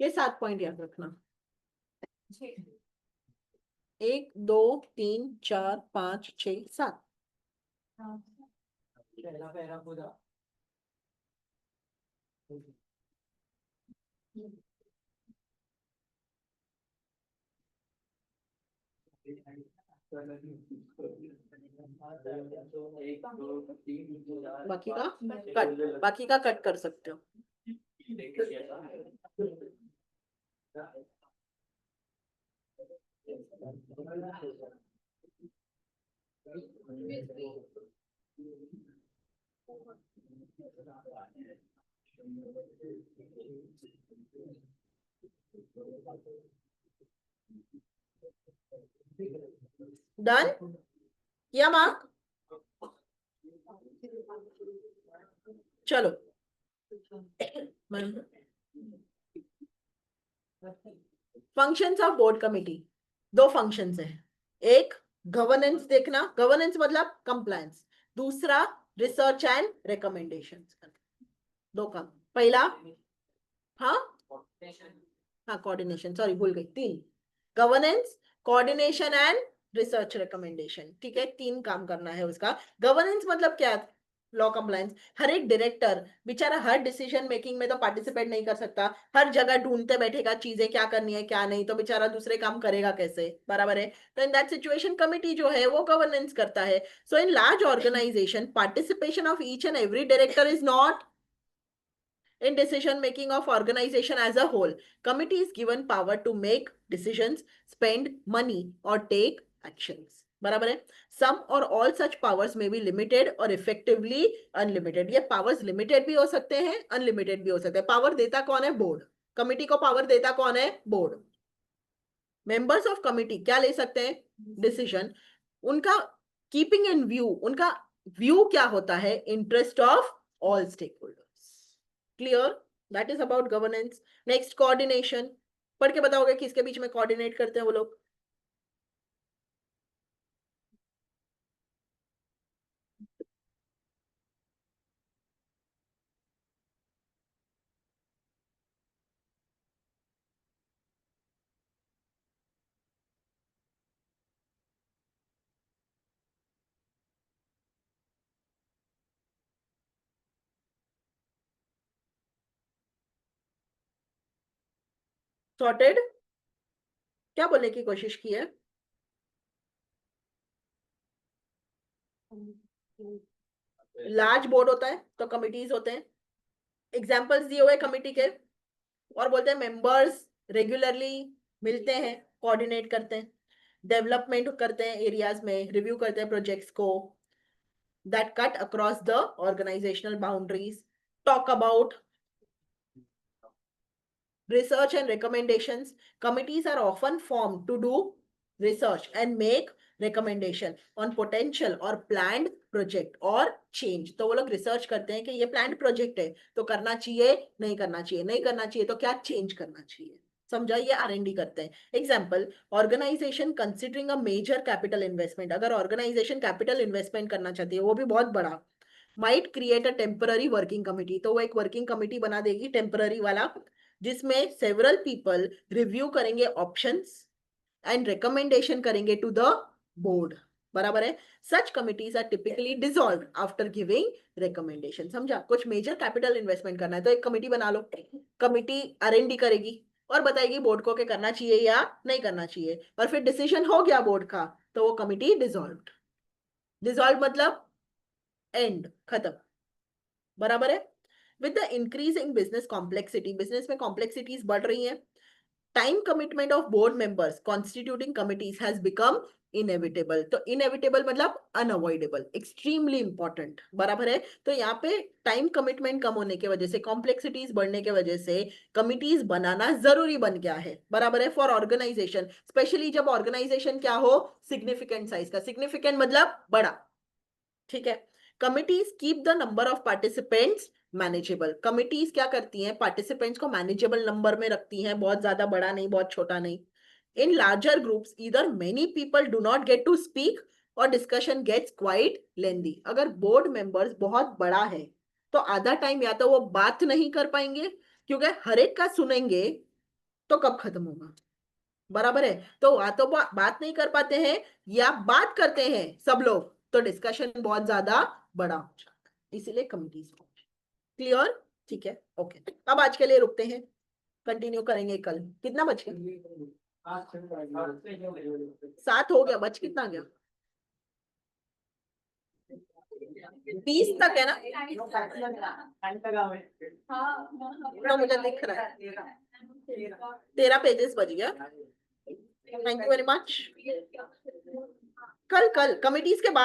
ये 7 पॉइंट याद रखना. 1 2 3 4 5 6 7. पहला पैरा पूरा बाकी का कट, बाकी का कट कर सकते हो. डन किया मार्क. चलो. Functions of board committee. 2 functions है. एक गवर्नेंस देखना, गवर्नेंस मतलब कंप्लायंस. दूसरा रिसर्च एंड रिकमेंडेशंस. 2 काम. पहला हाँ कोऑर्डिनेशन, सॉरी भूल गई. 3 governance, coordination and research recommendation. ठीक है, 3 काम करना है उसका. गवर्नेंस मतलब क्या? Law compliance. हर एक डायरेक्टर बेचारा हर डिसीजन मेकिंग में तो पार्टिसिपेट नहीं कर सकता. हर जगह ढूंढते बैठेगा चीजें क्या करनी है क्या नहीं, तो बेचारा दूसरे काम करेगा कैसे? बराबर है. तो इन दैट सिचुएशन कमिटी जो है वो गवर्नेंस करता है. So in large organisation participation of each and every director is not in decision making of organization as a whole. Committee is given power to make decisions, spend money or take actions. बराबर है. Some or all such powers may be limited or effectively unlimited. ये powers limited भी हो सकते हैं, unlimited भी हो सकते हैं. Power देता कौन है? बोर्ड. कमिटी को पावर देता कौन है? बोर्ड. मेंबर्स ऑफ कमिटी क्या ले सकते हैं? डिसीजन. उनका कीपिंग इन व्यू, उनका व्यू क्या होता है? Interest of all stakeholders. Clear? That is about governance. Next coordination. पढ़ के बताओगे किसके बीच में कोऑर्डिनेट करते हैं वो लोग? सॉर्टेड. क्या बोलने की कोशिश की है? लार्ज बोर्ड होता है तो कमिटीज होते हैं. एग्जाम्पल्स दिए हुए कमिटी के, और बोलते हैं मेंबर्स रेगुलरली मिलते हैं, कोऑर्डिनेट करते हैं, डेवलपमेंट करते हैं एरियाज में, रिव्यू करते हैं प्रोजेक्ट्स को that cut across the organizational boundaries, talk about research and recommendations. Committees are often formed to do research and make recommendation on potential or planned project or change. तो वो लोग research करते हैं कि ये प्लान्ड प्रोजेक्ट है तो करना चाहिए, नहीं करना चाहिए, नहीं करना चाहिए तो क्या चेंज करना चाहिए. समझा? ये R&D करते हैं. Example, organisation considering a major capital investment. अगर ऑर्गेनाइजेशन कैपिटल इन्वेस्टमेंट करना चाहती है, वो भी बहुत बड़ा, might create a temporary working committee. तो वो एक वर्किंग कमिटी बना देगी टेम्पररी वाला, जिसमें सेवरल पीपल रिव्यू करेंगे ऑप्शंस एंड रिकमेंडेशन करेंगे टू द बोर्ड. बराबर है. Such committees are typically dissolve after giving recommendation. समझा? कुछ मेजर कैपिटल इन्वेस्टमेंट करना है तो एक कमिटी बना लो. कमिटी R&D करेगी और बताएगी बोर्ड को कि करना चाहिए या नहीं करना चाहिए, और फिर डिसीजन हो गया बोर्ड का तो वो कमिटी डिसॉल्व. डिसॉल्व मतलब एंड, खत्म. बराबर है. With the increasing business complexity, business में कॉम्प्लेक्सिटीज बढ़ रही हैं, time commitment of board members constituting committees has become inevitable. तो inevitable मतलब unavoidable, extremely important, बराबर है। तो यहाँ पे टाइम कमिटमेंट कम होने की वजह से, कॉम्प्लेक्सिटीज बढ़ने की वजह से कमिटीज बनाना जरूरी बन गया है, बराबर है, फॉर ऑर्गेनाइजेशन, स्पेशली जब ऑर्गेनाइजेशन क्या हो, सिग्निफिकेंट साइज का, सिग्निफिकेंट मतलब बड़ा, ठीक है। Committees keep the number of participants manageable, committees क्या करती हैं, पार्टिसिपेंट्स को मैनेजेबल नंबर में रखती हैं, बहुत ज्यादा बड़ा नहीं, बहुत छोटा नहीं। In larger groups either many people do not get to speak और डिस्कशन गेट्स क्वाइट लेंदी। अगर बोर्ड मेंबर्स बहुत बड़ा है तो आधा टाइम या तो वो बात नहीं कर पाएंगे, क्योंकि हर एक का सुनेंगे तो कब खत्म होगा, बराबर है। तो या तो बात नहीं कर पाते हैं या बात करते हैं सब लोग तो डिस्कशन बहुत ज्यादा बड़ा हो जाता है, इसीलिए कमिटीज। क्लियर, ठीक है, ओके। अब आज के लिए रुकते हैं, कंटिन्यू करेंगे कल। कितना बच गया, 7 हो गया, बच कितना गया, 20 तक है ना, इतना मुझे दिख रहा है, 13 पेजेस बच गया। Thank you very much. कल कमिटीज के बाद